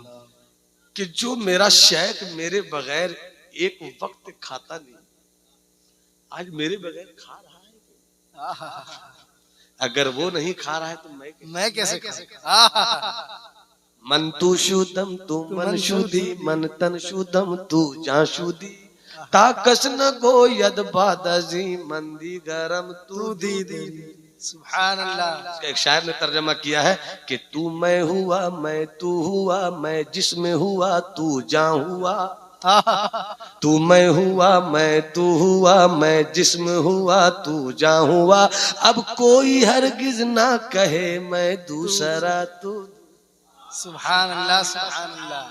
Speaker 1: कि जो मेरा शेख मेरे बगैर एक वक्त खाता नहीं आज मेरे बगैर खा रहा है। अगर वो नहीं खा रहा है तो मैं कैसे मन तू शुद्धम तू मन शुद्धि मन तन शुद्धम तू जा शुद्धि ताकस न गो यद बादजी मंदी गरम तू दीदी।
Speaker 2: सुभान अल्लाह।
Speaker 1: इसका एक शायर ने तर्जमा किया है कि तू मैं हुआ मैं तू हुआ मैं जिसमें हुआ तू जा हुआ। तू मैं हुआ मैं तू हुआ मैं जिस्म हुआ तू जा हुआ। अब कोई हरगिज ना कहे मैं दूसरा तू।
Speaker 2: सुभान अल्लाह सुभान अल्लाह।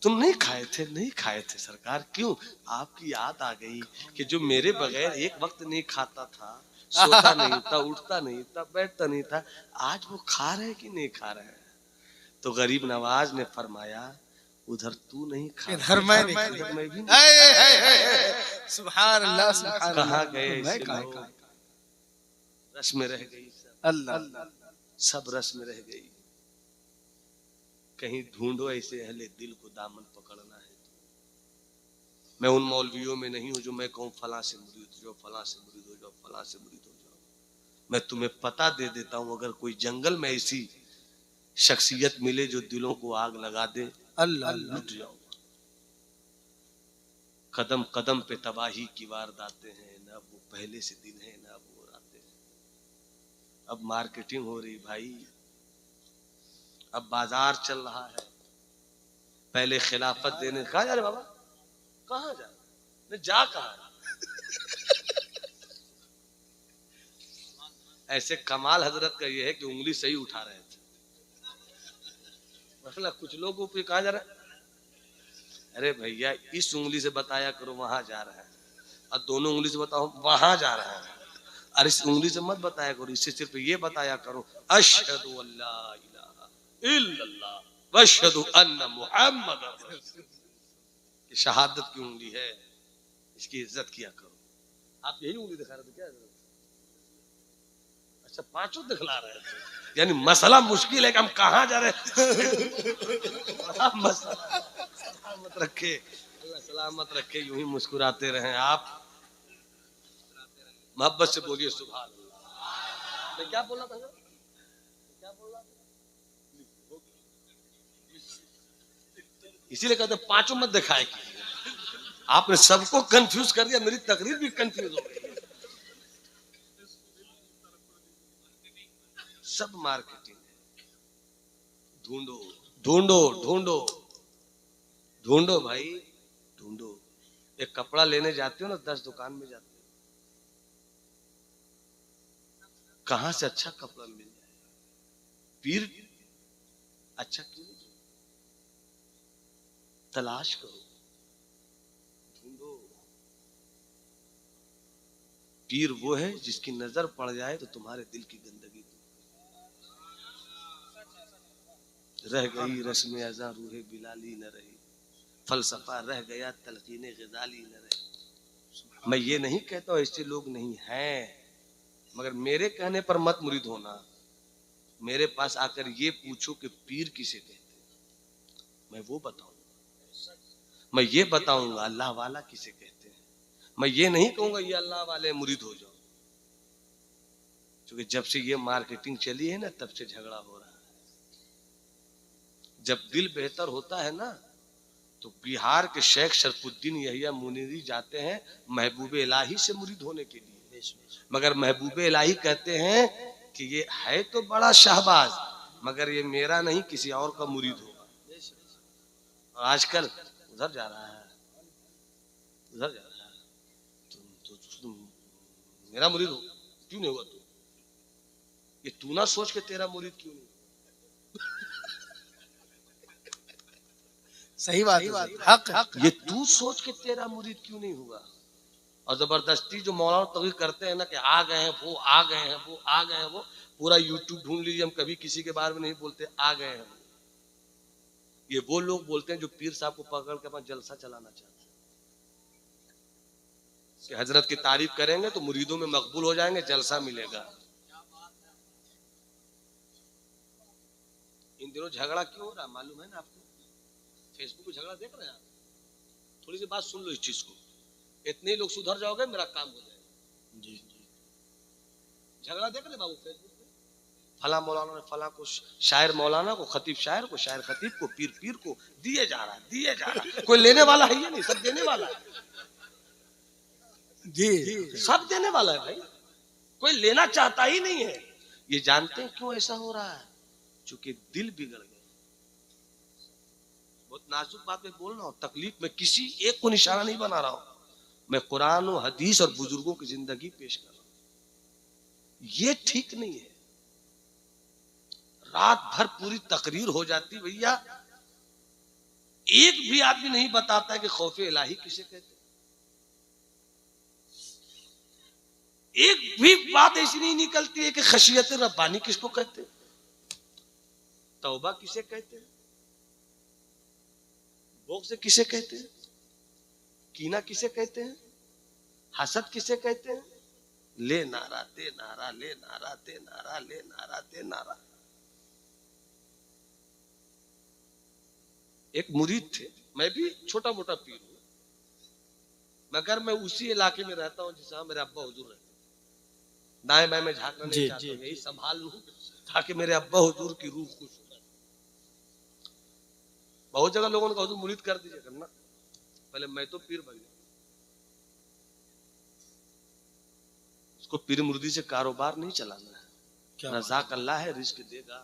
Speaker 1: तुम नहीं खाए थे सरकार। क्यों? आपकी याद आ गई कि जो मेरे बगैर एक वक्त नहीं खाता था, सोता नहीं था, उठता नहीं था, बैठता नहीं था, आज वो खा रहे कि नहीं खा रहे हैं। तो गरीब नवाज ने फरमाया उधर तू नहीं खा
Speaker 2: इधर मैं भी नहीं। सुभान अल्लाह सुभान अल्लाह।
Speaker 1: कहाँ गए रस में रह गई
Speaker 2: अल्लाह
Speaker 1: सब रस में रह गई। कहीं ढूंढो ऐसे अहले दिल को दामन पकड़ना है। मैं उन मौलवियों में नहीं हूं जो मैं कहूं फला से मुरीद हो जाओ, फला से मुरीद हो जाओ, फला से मुरीद हो जाओ। मैं तुम्हें पता दे देता हूं अगर कोई जंगल में ऐसी शख्सियत मिले जो दिलों को आग लगा दे
Speaker 2: अल्लाह
Speaker 1: लुट जाओ। कदम कदम पे तबाही की वारदातें हैं, न वो पहले से दिन है न अब वो रातें हैं। अब मार्केटिंग हो रही भाई, अब बाजार चल रहा है। पहले खिलाफत देने कहा जा रहे बाबा कहाँ जा रहे जा कहा ऐसे कमाल हजरत का ये है कि उंगली सही उठा रहे थे। मतलब कुछ लोगों पे कहा जा रहा है अरे भैया इस उंगली से बताया करो वहां जा रहा है, और दोनों उंगली से बताओ वहां जा रहा है। और इस उंगली से मत बताया करो, इससे सिर्फ ये बताया करो अशहदु अल्ला इलाहा इल्लल्लाह व अशहदु अन्ना मुहम्मद रसूलुल्लाह। ये शहादत की उंगली है, इसकी इज्जत किया करो। आप यही उंगली दिखा रहे थे क्या? अच्छा, पांचों दिखला रहे थे, यानी मसला मुश्किल है कि हम कहाँ जा रहे हैं। मसला सलामत रखे, अल्लाह सलामत रखे, यूं ही मुस्कुराते रहें आप। मोहब्बत से बोलिए सुभान अल्लाह। मैं क्या बोल रहा था? क्या बोल रहा था? इसीलिए कहते पांचों मत दिखाए कीजिए। आपने सबको कंफ्यूज कर दिया, मेरी तकरीर भी कंफ्यूज हो गई। सब मार्केटिंग है। ढूंढो ढूंढो ढूंढो ढूंढो भाई ढूंढो। एक कपड़ा लेने जाते हो ना, 10 दुकान में जाते हो, कहां से अच्छा कपड़ा मिल जाए? पीर अच्छा क्यों नहीं? तलाश करो, ढूंढो। पीर वो है जिसकी नजर पड़ जाए तो तुम्हारे दिल की गंदगी रह गई, रस्म अज़ा रूहे बिलाली न रही, फलसफा रह गया, तलकीने ग़ज़ाली न रही। मैं ये नहीं कहता हूं ऐसे लोग नहीं हैं, मगर मेरे कहने पर मत मुरीद होना। मेरे पास आकर ये पूछो कि पीर किसे कहते हैं, मैं वो बताऊंगा। मैं ये बताऊंगा अल्लाह वाला किसे कहते हैं। मैं ये नहीं कहूंगा ये अल्लाह वाले मुरीद हो जाओ, क्योंकि जब से ये मार्केटिंग चली है ना, तब से झगड़ा हो रहा है। जब दिल बेहतर होता है ना, तो बिहार के शेख शरफुद्दीन यहिया मुनीरी जाते हैं महबूब इलाही से मुरीद होने के लिए, मगर महबूब इलाही कहते हैं कि ये है तो बड़ा शाहबाज, मगर ये मेरा नहीं किसी और का मुरीद होगा। आजकल उधर जा रहा है, उधर जा रहा है, तुम मेरा मुरीद हो क्यों नहीं हुआ? तू ये तू ना सोच के तेरा मुरीद क्यों नहीं?
Speaker 2: सही बात, हक।
Speaker 1: ये तू सोच के तेरा मुरीद क्यों नहीं हुआ? और जबरदस्ती जो मौलाना तकरीर करते हैं ना कि आ गए हैं वो, आ गए हैं वो, आ गए हैं वो, पूरा यूट्यूब ढूंढ लीजिए, हम कभी किसी के बारे में नहीं बोलते आ गए हैं वो। ये वो लोग बोलते हैं जो पीर साहब को पकड़ के अपना जलसा चलाना चाहते हैं कि हजरत की तारीफ करेंगे तो मुरीदों में मकबूल हो जाएंगे, जलसा मिलेगा। इन दिनों झगड़ा क्यों हो रहा मालूम है ना आपको? फेसबुक पे झगड़ा देख रहे हैं आप? थोड़ी सी बात सुन लो इस चीज को, इतने लोग सुधर जाओगे मेरा काम हो जाएगा। जी जी, झगड़ा देख रहे बाबू फेसबुक पे, फला मौलाना ने फला को, शायर मौलाना को, खतीब शायर को, शायर खतीब को, पीर पीर को दिए जा रहा है, दिए जा रहा है। कोई लेने वाला है ये नहीं, सब देने वाला है जी, सब देने वाला है भाई, कोई लेना चाहता ही नहीं है। ये जानते हैं क्यों ऐसा हो रहा है? चूंकि दिल बिगड़ गए। बहुत नाजुक बात में बोल रहा हूँ, तकलीफ में किसी एक को निशाना नहीं बना रहा हूँ, मैं कुरान और हदीस और बुजुर्गों की जिंदगी पेश कर रहा हूँ। ये ठीक नहीं है। रात भर पूरी तकरीर हो जाती भैया, एक भी आदमी नहीं बताता है कि खौफे इलाही किसे कहते, एक भी बात ऐसी नहीं निकलती है कि खशियत रब्बानी किसको कहते, तौबा किसे कहते, बुग़्ज़ किसे कहते हैं, कीना किसे कहते हैं, हसद किसे कहते हैं। ले नारा दे नारा, ले नारा दे नारा, ले नारा दे नारा। एक मुरीद थे, मैं भी छोटा मोटा पीर हूं, मगर मैं उसी इलाके में रहता हूं जहां मेरे अब्बा हुजूर रहते। दाएं बाएं में झांकना नहीं चाहता, यही संभाल लूं ताकि मेरे अब्बा हुजूर की रूह खुश हो। बहुत जगह लोगों ने कहा हुजूर मुरीद कर दीजिए, करना पहले मैं तो पीर बन गया। उसको पीर मुर्दी से कारोबार नहीं चलाना है, रज़ाक अल्लाह है, रिस्क देगा।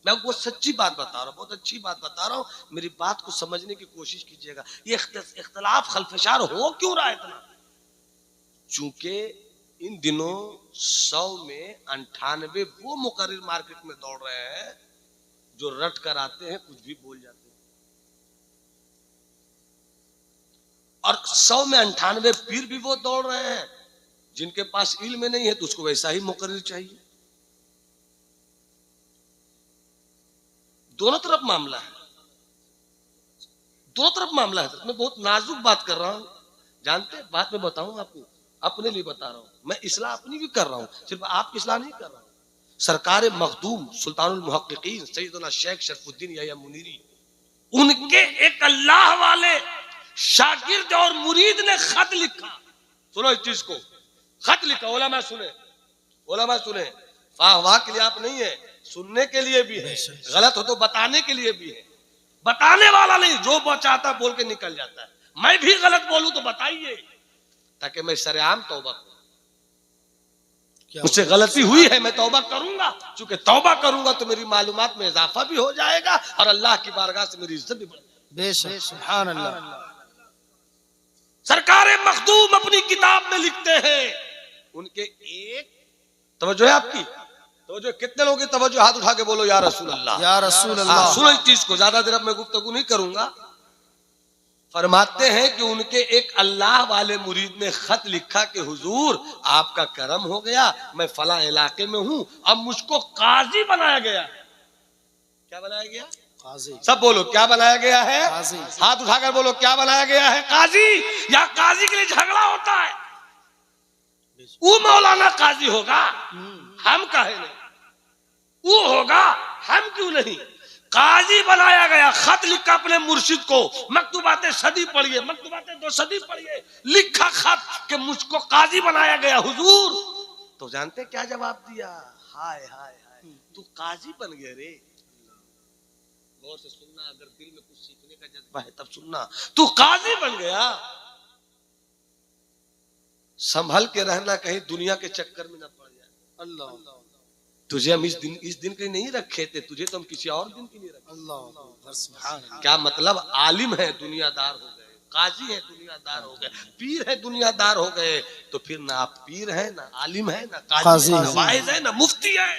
Speaker 1: मैं वो सच्ची बात बता रहा हूँ, बहुत अच्छी बात बता रहा हूँ, मेरी बात को समझने की कोशिश कीजिएगा। ये इख्तलाफ खलफशार हो क्यों रहा है इतना? चूंकि इन दिनों 100 में 98 वो मुकर्रिर मार्केट में दौड़ रहे हैं जो रट कर आते हैं, कुछ भी बोल जाते हैं। और 100 में 98 पीर भी वो दौड़ रहे हैं। जिनके पास इल्म नहीं है तो उसको वैसा ही मुकर्रिर चाहिए। दोनों तरफ मामला है, दोनों तरफ मामला है। मैं बहुत नाजुक बात कर रहा हूं, जानते हैं, बात में बताऊं आपको, अपने लिए बता रहा हूं। मैं इस्लाह अपनी भी कर रहा हूं, सिर्फ आपकी इस्लाह नहीं कर रहा हूं। सरकार मखदूम सुल्तानुल मुहक्किकीन सैयदना शेख शरफुद्दीन यहया मुनीरी, उनके एक अल्लाह वाले शागिर्द और मुरीद ने खत लिखा। सुनो इस चीज को, खत लिखा, उलमा सुने, उलमा सुने। वाह वाह के लिए आप नहीं है, सुनने के लिए भी है, गलत हो तो बताने के लिए भी है। बताने वाला नहीं, जो चाहता बोल के निकल जाता है। मैं भी गलत बोलूं तो बताइए, ताकि मैं सरेआम तौबा करूं। मुझसे गलती हुई है, मैं तौबा करूंगा। चूंकि तौबा करूंगा तो मेरी मालूमात में इजाफा भी हो जाएगा और अल्लाह की बारगाह से मेरी इज्जत भी बढ़ेगी।
Speaker 2: बेशक, सुभान अल्लाह।
Speaker 1: सरकार मखदूम अपनी किताब में लिखते हैं, उनके एक तवज्जो है आपकी, तवज्जो, कितने लोगों की तवज्जो, हाथ उठा के बोलो या रसूल अल्लाह,
Speaker 2: या रसूल अल्लाह।
Speaker 1: सुनो इस चीज को, ज्यादा देर अब मैं गुफ्तगू नहीं करूंगा। फरमाते हैं कि उनके एक अल्लाह वाले मुरीद ने खत लिखा कि हुजूर आपका करम हो गया, मैं फला इलाके में हूं, अब मुझको काजी बनाया गया। क्या बनाया गया?
Speaker 2: काजी।
Speaker 1: सब बोलो क्या बनाया गया है?
Speaker 2: काजी।
Speaker 1: हाथ उठाकर बोलो क्या बनाया गया है? काजी। या काजी के लिए झगड़ा होता है, वो मौलाना काजी होगा, हम काहे नहीं, वो होगा, हम क्यों नहीं। काजी बनाया गया, खत लिखा अपने मुर्शिद को, मकतूबाते सदी पढ़िए, मकतूबाते 2 सदी पढ़िए, लिखा खत कि मुझको काजी बनाया गया हुजूर। तो जानते क्या जवाब दिया? हाय हाय हाय, तू काजी बन गया रे। गौर से सुनना, अगर दिल में कुछ सीखने का जज्बा है तब सुनना। तू काजी बन गया, संभल के रहना, कहीं दुनिया के चक्कर में न पड़ जाए।
Speaker 2: अल्लाह,
Speaker 1: तुझे हम इस दिन के लिए नहीं रखे थे, तुझे तो हम किसी और दिन के लिए रखे।
Speaker 2: अल्लाह,
Speaker 1: क्या मतलब? आलिम है दुनियादार हो गए, काजी है दुनियादार हो गए, पीर है दुनियादार हो गए, तो फिर ना आप पीर है, ना आलिम है, ना काजी है, ना वाइज है, ना मुफ्ती है।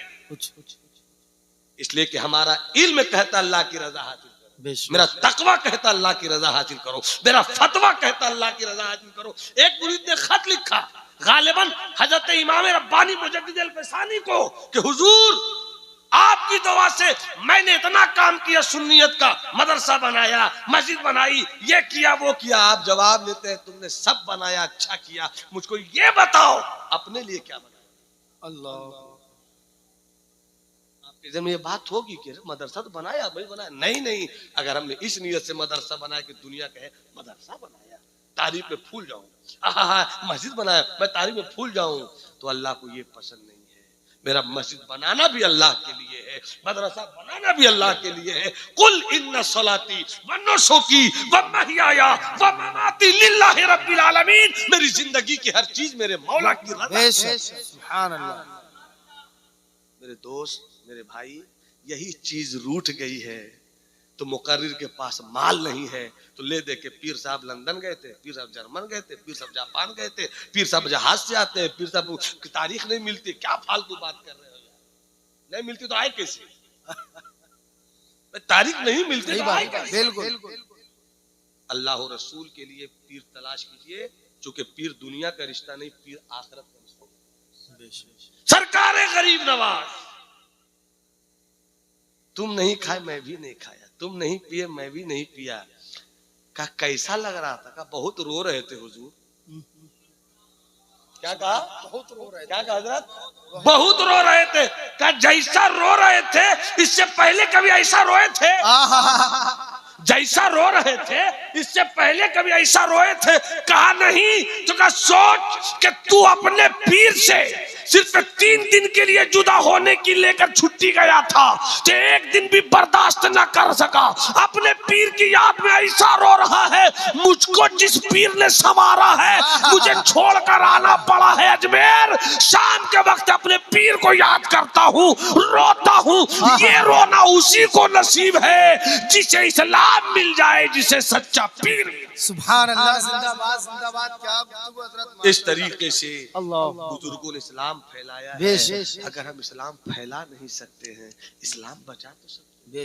Speaker 1: इसलिए कि हमारा इल्म कहता अल्लाह की रजा हासिल करो, मेरा तकवा कहता अल्लाह की रजा हासिल करो, मेरा फतवा कहता अल्लाह की रजा हासिल करो। एक मुरीद ने खत लिखा गालिबन हजरत इमाम रब्बानी मुजद्दिद अल-फसानी को कि हुजूर आपकी दुआ से मैंने इतना काम किया, सुन्नियत का मदरसा बनाया, मस्जिद बनाई, ये किया वो किया। आप जवाब देते हैं तुमने सब बनाया, अच्छा किया, मुझको ये बताओ अपने लिए क्या बनाया?
Speaker 2: अल्लाह।
Speaker 1: में ये बात होगी कि मदरसा तो बनाया, भाई बनाया, नहीं नहीं, अगर हमने इस नियत से मदरसा बनाया कि दुनिया कहे मदरसा बनाया, तारीफ में फूल जाऊं, मस्जिद बनाया मैं तारीफ में फूल जाऊं, तो अल्लाह को ये पसंद नहीं है। मेरा मस्जिद बनाना भी अल्लाह के लिए है, मदरसा बनाना भी अल्लाह के लिए है। कुल इन्ना सलाती व नुसुकी व महयाया व ममाती लिल्लाहि रब्बिल आलमीन, मेरी जिंदगी की हर चीज मेरे मौला की रजा है।
Speaker 2: सुभान अल्लाह।
Speaker 1: मेरे दोस्त, मेरे भाई, यही चीज रूठ गई है। तो मुकर्रिर के पास माल नहीं है तो ले दे के पीर साहब लंदन गए थे, पीर साहब जर्मन गए थे, पीर साहब जापान गए थे, पीर साहब जहाज से आते हैं, पीर साहब की तारीख नहीं मिलती। क्या फालतू बात कर रहे हो यार, नहीं मिलती तो आए कैसे? तारीख नहीं मिलती तो आए कैसे?
Speaker 2: बिल्कुल।
Speaker 1: अल्लाह और रसूल के लिए पीर तलाश कीजिए, चूंकि पीर दुनिया का रिश्ता नहीं, पीर आखिरत का रिश्ता। सरकार गरीब नवाज, तुम नहीं खाए मैं भी नहीं खाया, तुम नहीं पिए मैं भी नहीं पिया। का कैसा लग रहा था? का बहुत रो रहे थे हुजूर। क्या कहा? बहुत रो रहे थे। क्या कहा हजरत? बहुत रो रहे थे। का जैसा रो रहे थे इससे पहले कभी ऐसा रोए थे? जैसा रो रहे थे इससे पहले कभी ऐसा रोए थे? कहा नहीं। तो का सोच कि तू अपने पीर से सिर्फ 3 दिन के लिए जुदा होने की लेकर छुट्टी गया था, तो एक दिन भी बर्दाश्त न कर सका। अपने पीर की याद में ऐसा रो रहा है, मुझको जिस पीर ने संवारा है मुझे छोड़कर आना पड़ा है अजमेर। शाम के वक्त अपने पीर को याद करता हूँ, रोता हूँ। ये रोना उसी को नसीब है जिसे इस्लाम मिल जाए, जिसे सच्चा पीर।
Speaker 2: सुभान अल्लाह, जिंदाबाद जिंदाबाद। क्या हजरत
Speaker 1: इस तरीके से बुजुर्गों ने इस्लाम फैलाया है। अगर हम इस्लाम फैला नहीं सकते हैं, इस्लाम बचा तो सकते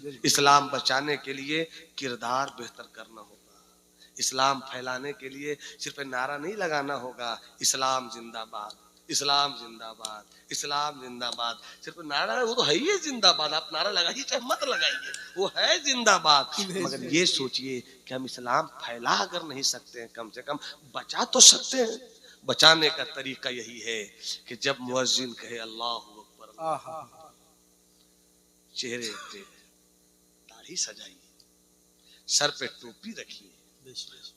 Speaker 1: हैं। इस्लाम बचाने के लिए किरदार बेहतर करना होगा, इस्लाम फैलाने के लिए सिर्फ नारा नहीं लगाना होगा, इस्लाम जिंदाबाद, इस्लाम जिंदाबाद, इस्लाम जिंदाबाद। सिर्फ नारा, वो तो है ही जिंदाबाद, आप नारा लगाइए चाहे मत लगाइए, वो है जिंदाबाद। मगर ये सोचिए कि हम इस्लाम फैला अगर नहीं सकते हैं, कम से कम बचा तो सकते हैं। बचाने का तरीका यही है कि जब मुअज्जिन कहे अल्लाहु अकबर, चेहरे पे दाढ़ी सजाइए, सर पे टोपी रखिए,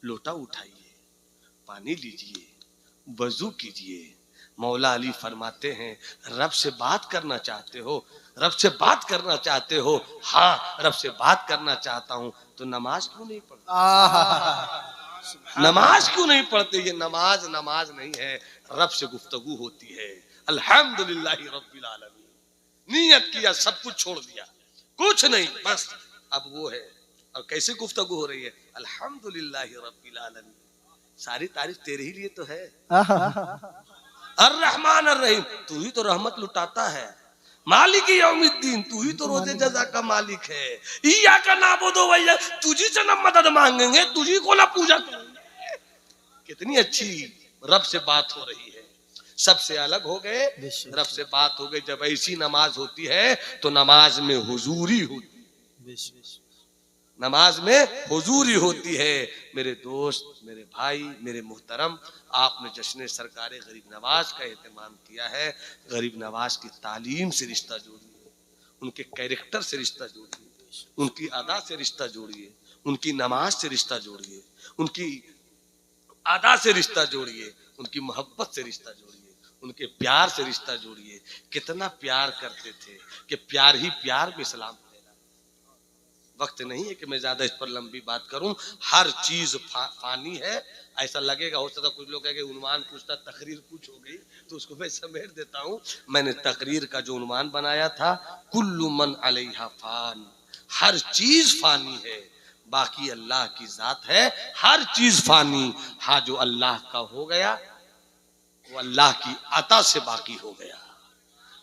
Speaker 1: लोटा उठाइए, पानी लीजिए, वजू कीजिए। मौला अली फरमाते हैं, रब से बात करना चाहते हो, रब से बात करना चाहते हो, हाँ रब से बात करना चाहता हूं, तो नमाज क्यों नहीं पढ़ते? नमाज क्यों नहीं पढ़ते? ये नमाज नमाज नहीं है, रब से गुफ्तगू होती है। अल्हम्दुलिल्लाहि रब्बिल आलमीन। नियत किया, सब कुछ छोड़ दिया, कुछ नहीं, बस अब वो है। और कैसे गुफ्तगू हो रही है? अल्हम्दुलिल्लाहि रब्बिल आलमीन। सारी तारीफ तेरे ही लिए तो है। अर्रहमान अर्रहीम, तू ही तो रहमत लुटाता है। मालिक यौमिद्दीन, तू ही तो रोजे जज़ा का मालिक है। इय्याका नअबुदु व इय्याका, तुझी से ना मदद मांगेंगे, तुझी को ना पूजा करेंगे। कितनी अच्छी रब से बात हो रही है। सबसे अलग हो गए, रब से बात हो गई। जब ऐसी नमाज होती है तो नमाज में हुजूरी होती है, नमाज में हुजूरी होती है। मेरे दोस्त, मेरे भाई, मेरे मुहतरम, आपने जश्न सरकार गरीब नवाज का एहतमाम किया है। गरीब नवाज की तालीम से रिश्ता जोड़िए, उनके कैरेक्टर से रिश्ता जोड़िए, उनकी अदा से रिश्ता जोड़िए, उनकी नमाज से रिश्ता जोड़िए, उनकी अदा से रिश्ता जोड़िए, उनकी मोहब्बत से रिश्ता जोड़िए, उनके प्यार से रिश्ता जोड़िए। कितना प्यार करते थे कि प्यार ही प्यार में इस्लाम। वक्त नहीं है कि मैं ज्यादा इस पर लंबी बात करूं। हर चीज फानी है। ऐसा लगेगा, हो सकता कुछ लोग कहेंगे उन्वान पूछता, तकरीर कुछ हो गई, तो उसको मैं समेट देता हूं। मैंने तकरीर का जो उन्वान बनाया था, कुल्लु मन अलैहा फान, हर चीज फानी है, बाकी अल्लाह की जात है। हर चीज फानी, हाँ जो अल्लाह का हो गया वो अल्लाह की अता से बाकी हो गया,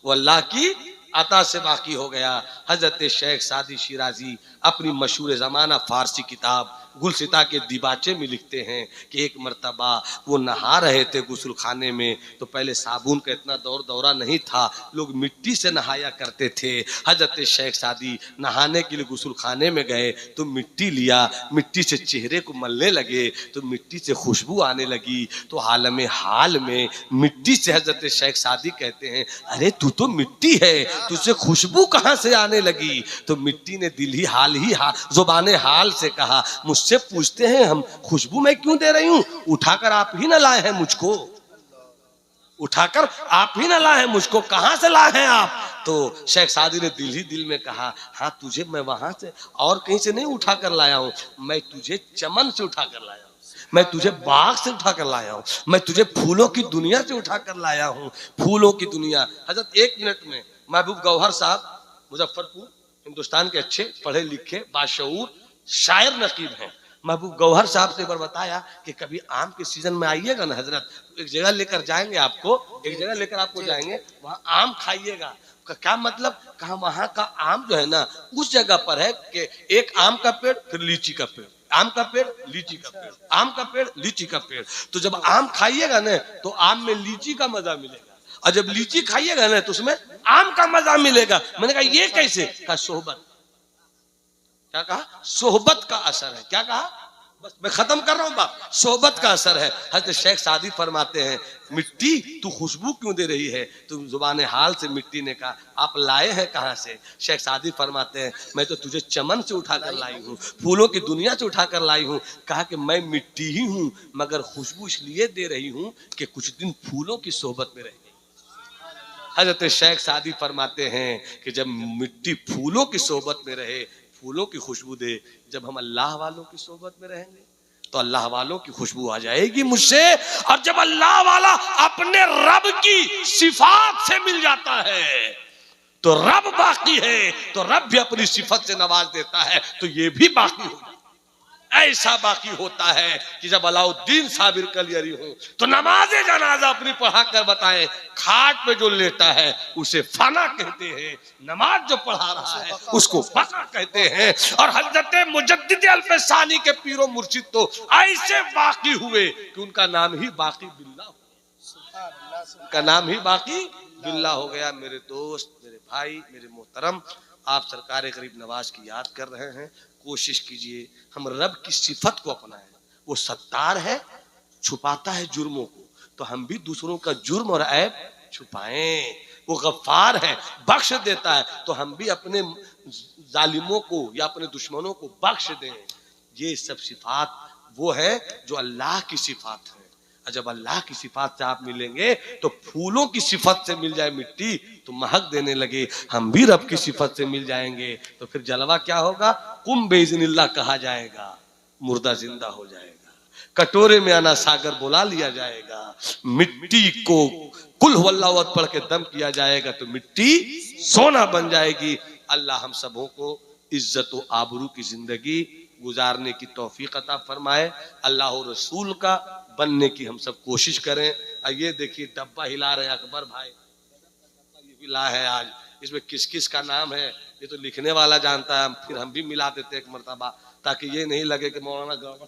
Speaker 1: वो अल्लाह की अता से बाकी हो गया। हजरत शेख सादी शिराजी अपनी मशहूर ज़माना फारसी किताब गुलसिता के दिबाचे में लिखते हैं कि एक मर्तबा वो नहा रहे थे गुस्ल खाने में, तो पहले साबुन का इतना दौर दौरा नहीं था, लोग मिट्टी से नहाया करते थे। हजरत शेख सादी नहाने के लिए गुस्ल खाने में गए तो मिट्टी लिया, मिट्टी से चेहरे को मलने लगे तो मिट्टी से खुशबू आने लगी। तो आलम हाल में मिट्टी से हजरत शेख सादी कहते हैं, अरे तू तो मिट्टी है, तुझसे खुशबू कहाँ से आने लगी? तो मिट्टी ने दिल ही हाल जुबाने हाल से कहा, मुझसे पूछते हैं हम खुशबू मैं क्यों दे रही हूं? उठाकर आप ही ना लाए हैं मुझको, उठाकर आप ही ना लाए हैं मुझको, कहां से लाए हैं आप? तो शेख सादी ने दिल ही दिल में कहा, हाँ तुझे मैं वहां से और कहीं से नहीं उठाकर लाया हूं, मैं तुझे चमन से उठाकर लाया हूं, मैं तुझे बाग से उठाकर लाया हूं, मैं तुझे फूलों की दुनिया से उठाकर लाया हूं, फूलों की दुनिया। हजरत एक मिनट में महबूब गौहर साहब मुजफ्फरपुर, हिंदुस्तान के अच्छे पढ़े लिखे बाशऊर शायर नकीब हैं। महबूब गौहर साहब से एक बार बताया कि कभी आम के सीजन में आइएगा ना हजरत, एक जगह लेकर जाएंगे आपको, एक जगह लेकर आपको जाएंगे, वहां आम खाइएगा। क्या मतलब? कहा वहां का आम जो है ना उस जगह पर है कि एक आम का पेड़, फिर लीची का पेड़, आम का पेड़, लीची का पेड़, आम का पेड़, लीची का पेड़। तो जब आम खाइएगा ना तो आम में लीची का मजा मिलेगा, और जब लीची खाइएगा ना तो उसमें आम का मजा मिलेगा। मैंने कहा ये कैसे? कहा सोहबत। क्या कहा? सोहबत का असर है। क्या कहा? बस मैं खत्म कर रहा हूं बात, सोहबत का असर है। हजरत शेख सादी फरमाते हैं, मिट्टी तू खुशबू क्यों दे रही है? तो जुबान हाल से मिट्टी ने कहा, आप लाए हैं कहां से? शेख सादी फरमाते हैं, मैं तो तुझे चमन से उठाकर लाई हूँ, फूलों की दुनिया से उठाकर लाई हूँ। कहा कि मैं मिट्टी ही हूँ, मगर खुशबू इसलिए दे रही हूँ कि कुछ दिन फूलों की सोहबत में रहेगी। हजरत शेख सादी फरमाते हैं कि जब मिट्टी फूलों की सोहबत में रहे, फूलों की खुशबू दे, जब हम अल्लाह वालों की सोहबत में रहेंगे तो अल्लाह वालों की खुशबू आ जाएगी मुझसे। और जब अल्लाह वाला अपने रब की सिफात से मिल जाता है तो रब बाकी है, तो रब भी अपनी सिफत से नवाज देता है, तो ये भी बाकी हो जाता है। ऐसा बाकी होता है कि जब अलाउद्दीन साबिर कलियरी हो तो नमाज जनाजा अपनी पढ़ा कर बताएं, खाट पे जो लेटा है उसे फना कहते हैं, नमाज जो पढ़ा रहा है उसको फना कहते हैं। और हजरत मुजद्दिद अल्फसानी के पीरो मुर्शिद तो ऐसे बाकी हुए कि उनका नाम ही बाकी बिल्ला, उनका नाम ही बाकी बिल्ला हो गया। मेरे दोस्त, मेरे भाई, मेरे मोहतरम, आप सरकार गरीब नवाज की याद कर रहे हैं, कोशिश कीजिए हम रब की सिफत को अपनाएं। वो सत्तार है, छुपाता है जुर्मों को, तो हम भी दूसरों का जुर्म और ऐब छुपाएं। वो गफ्फार है, बख्श देता है, तो हम भी अपने जालिमों को या अपने दुश्मनों को बख्श दें। ये सब सिफात वो है जो अल्लाह की सिफात है। और जब अल्लाह की सिफात से आप मिलेंगे तो फूलों की सिफत से मिल जाए मिट्टी तो महक देने लगे, हम भी रब की सिफत से मिल जाएंगे तो फिर जलवा क्या होगा, कुम बेइज़्निल्लाह कहा जाएगा, मुर्दा जिंदा हो जाएगा, कटोरे में आना सागर बुला लिया जाएगा, मिट्टी को कुल हुवल्लाहु अहद पढ़ के दम किया जाएगा तो मिट्टी सोना बन जाएगी। अल्लाह हम सबों को इज्जत व आबरू की जिंदगी गुजारने की तौफीक अता फरमाए। अल्लाह और रसूल का बनने की हम सब कोशिश करें। ये देखिए डब्बा हिला रहे हैं अकबर भाई, हिला है आज, इसमें किस किस का नाम है ये तो लिखने वाला जानता है, फिर हम भी मिला देते एक मर्तबा, ताकि ये नहीं लगे कि मौलाना गड़बड़,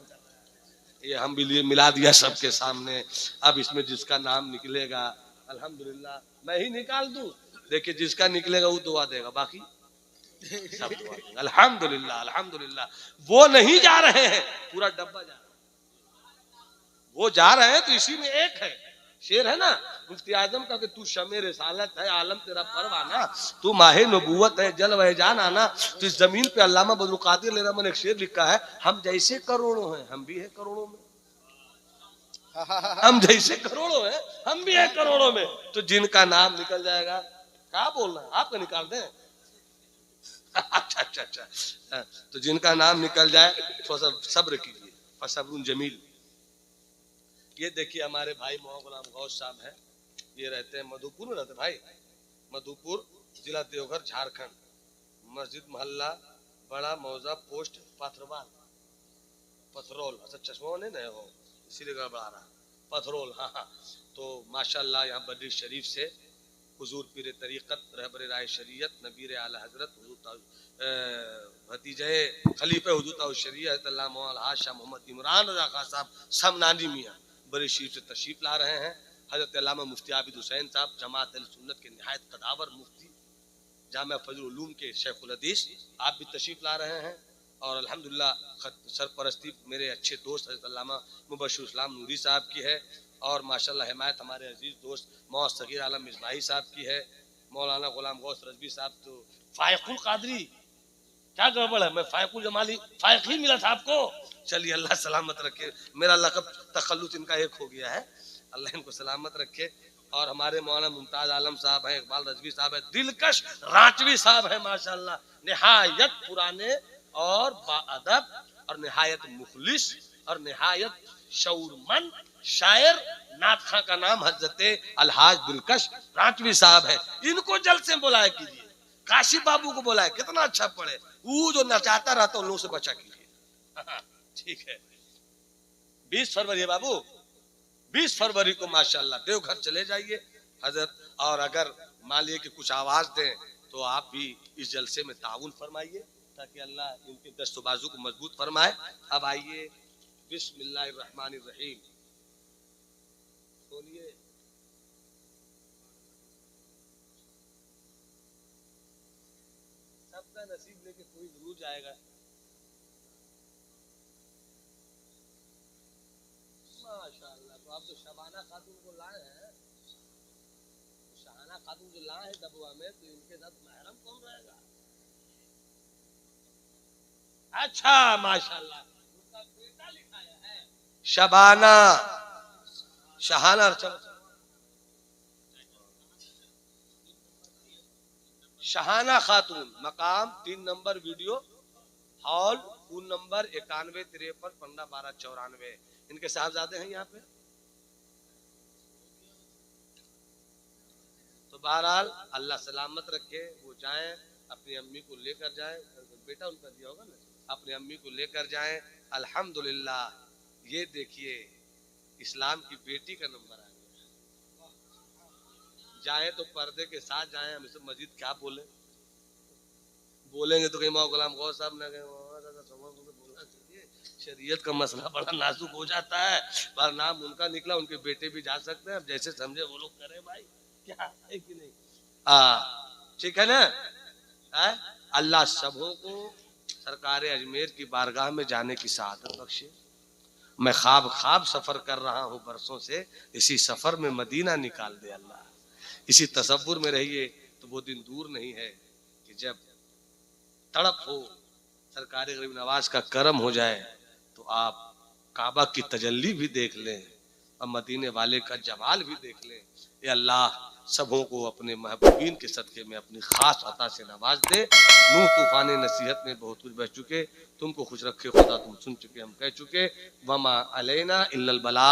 Speaker 1: ये हम भी लिए मिला दिया सबके सामने। अब इसमें जिसका नाम निकलेगा अल्हम्दुलिल्लाह, मैं ही निकाल दूं, देखिए जिसका निकलेगा वो दुआ देगा, बाकी सब दुआ देगा। अल्हम्दुलिल्लाह अल्हम्दुलिल्लाह। वो नहीं जा रहे हैं, पूरा डब्बा जा रहा है, वो जा रहे हैं तो इसी में एक है, शेर है ना मुफ्ती आजम का कि तू शमे रिसालत है, आलम तेरा परवाना, तू माहे नबूवत है, जल वह जान आना। तो इस जमीन पे अल्लामा बदरुल कादिर रहमान ने एक शेर लिखा है, हम जैसे करोड़ों हैं हम भी है करोड़ों में, हम जैसे करोड़ों हैं हम भी है करोड़ों में। तो जिनका नाम निकल जाएगा, क्या बोलना है आपका निकाल दें। अच्छा अच्छा अच्छा, तो जिनका नाम निकल जाए थोड़ा सा सब्र कीजिए, फसब्रुन जमील। ये देखिए हमारे भाई मोहम्मद गुलाम गौस साहब है, ये रहते हैं मधुपुर में, रहते भाई मधुपुर, जिला देवघर, झारखंड, मस्जिद मोहल्ला बड़ा मौजा पोस्ट पथरवाल, पथरोल, अच्छा चश्मा नहीं नया हो इसीलिए गड़बड़ा रहा, पथरोल, हाँ हाँ। तो माशाल्लाह यहाँ बद्री शरीफ से हुजूर पीर तरीक़त रहबर राय शरीयत नबीर आला हजरत भतीजे खलीफे हुजूर ताऊ शरीयत अल्लाह मौलाना शाह मोहम्मद इमरान रज़ा खान साहब समनानी मियाँ बड़ी शरीफ से तशरीफ ला रहे हैं। हजरत अल्लामा मुफ्ती आबिद हुसैन साहब जमात अहले सुन्नत के निहायत कदावर मुफ्ती, जामिया फजल उलूम के शेखुल हदीस, आप भी तशरीफ ला रहे हैं। और अल्हम्दुलिल्लाह सरपरस्ती मेरे अच्छे दोस्त हजरत अल्लामा मुबश्शिर इस्लाम नूरी साहब की है, और माशाल्लाह हिमायत हमारे अजीज दोस्त मौलाना सगीर आलम मिसबाही साहब की है। मौलाना गुलाम गौस रजवी साहब तो फायकुल कादरी, क्या गड़बड़ है, मैं फायकुल जमाली फायक ही मिला था आपको। चलिए अल्लाह सलामत रखे, मेरा लक़ब तखल्लुस इनका एक हो गया है, अल्लाह इनको सलामत रखे। और हमारे मौलाना मुमताज आलम साहब हैं, इकबाल रजवी साहब है, दिलकश रांचवी साहब है, माशाल्लाह निहायत पुराने और बाअदब और निहायत मुखलिस और निहायत शऊरमंद शायर। नात खां का नाम हजरत अलहाज दिलकश रांचवी साहब है, इनको जल्द से बुलाया कीजिए। काशी बाबू को बुलाए, कितना अच्छा पढ़े, वो जो नचाता रहता उन लोगों से बचा कीजिए। ठीक है, 20 फरवरी है बाबू, 20 फरवरी को माशाल्लाह देवघर चले जाइए हजरत, और अगर मान लिए कि कुछ आवाज दें तो आप भी इस जलसे में ताउन फरमाइए ताकि अल्लाह इनके दस्त बाजू को मजबूत फरमाए। अब आइए बिस्मिल्लाहिर्रहमानिर्रहीम, बोलिए। सबका नसीब लेके कोई जरूर जाएगा। माशाल्लाह, तो आप तो शबाना खातून को लाए हैं, शहाना खातून जो लाए हैं डबुआ में, तो इनके साथ महरम कौन रहेगा। अच्छा माशाल्लाह, उसका बेटा लिखाया है शबाना, शहाना, शहाना खातून, मकाम 3 number video hall, phone number 9153151294। इनके साहबजादे हैं यहाँ पे। तो बहरहाल अल्लाह सलामत रखे, वो जाएं अपनी अम्मी को लेकर जाएं, बेटा उनका दिया होगा ना, अपने अम्मी को लेकर जाएं। अल्हम्दुलिल्लाह ये देखिए इस्लाम की बेटी का नंबर आ गया। जाए तो पर्दे के साथ जाएं, हम इसे मजीद क्या बोले, बोलेंगे तो कहीं मौला गुलाम गौस साहब ने बोलना चाहिए, शरीयत का मसला बड़ा नाजुक हो जाता है, पर नाम उनका निकला, उनके बेटे भी जा सकते हैं, अब जैसे समझे वो लोग करें भाई, क्या है कि नहीं। ठीक है ना। अल्लाह सबों को सरकार अजमेर की बारगाह में जाने की सआदत बख्शे। मैं ख्वाब सफर कर रहा हूँ बरसों से, इसी सफर में मदीना निकाल दे अल्लाह। इसी तसव्वुर में रहिए तो वो दिन दूर नहीं है कि जब तड़प हो, सरकार गरीब नवाज का करम हो जाए तो आप काबा की तजल्ली भी देख लें और मदीने वाले का जमाल भी देख लें। ये अल्लाह सबों को अपने महबूबीन के सदके में अपनी खास अता से नवाज दे। नूह तूफान नसीहत में बहुत कुछ बह चुके, तुमको खुश रखे खुदा, तुम सुन चुके, हम कह चुके। वमा अलैना इल्लल बला।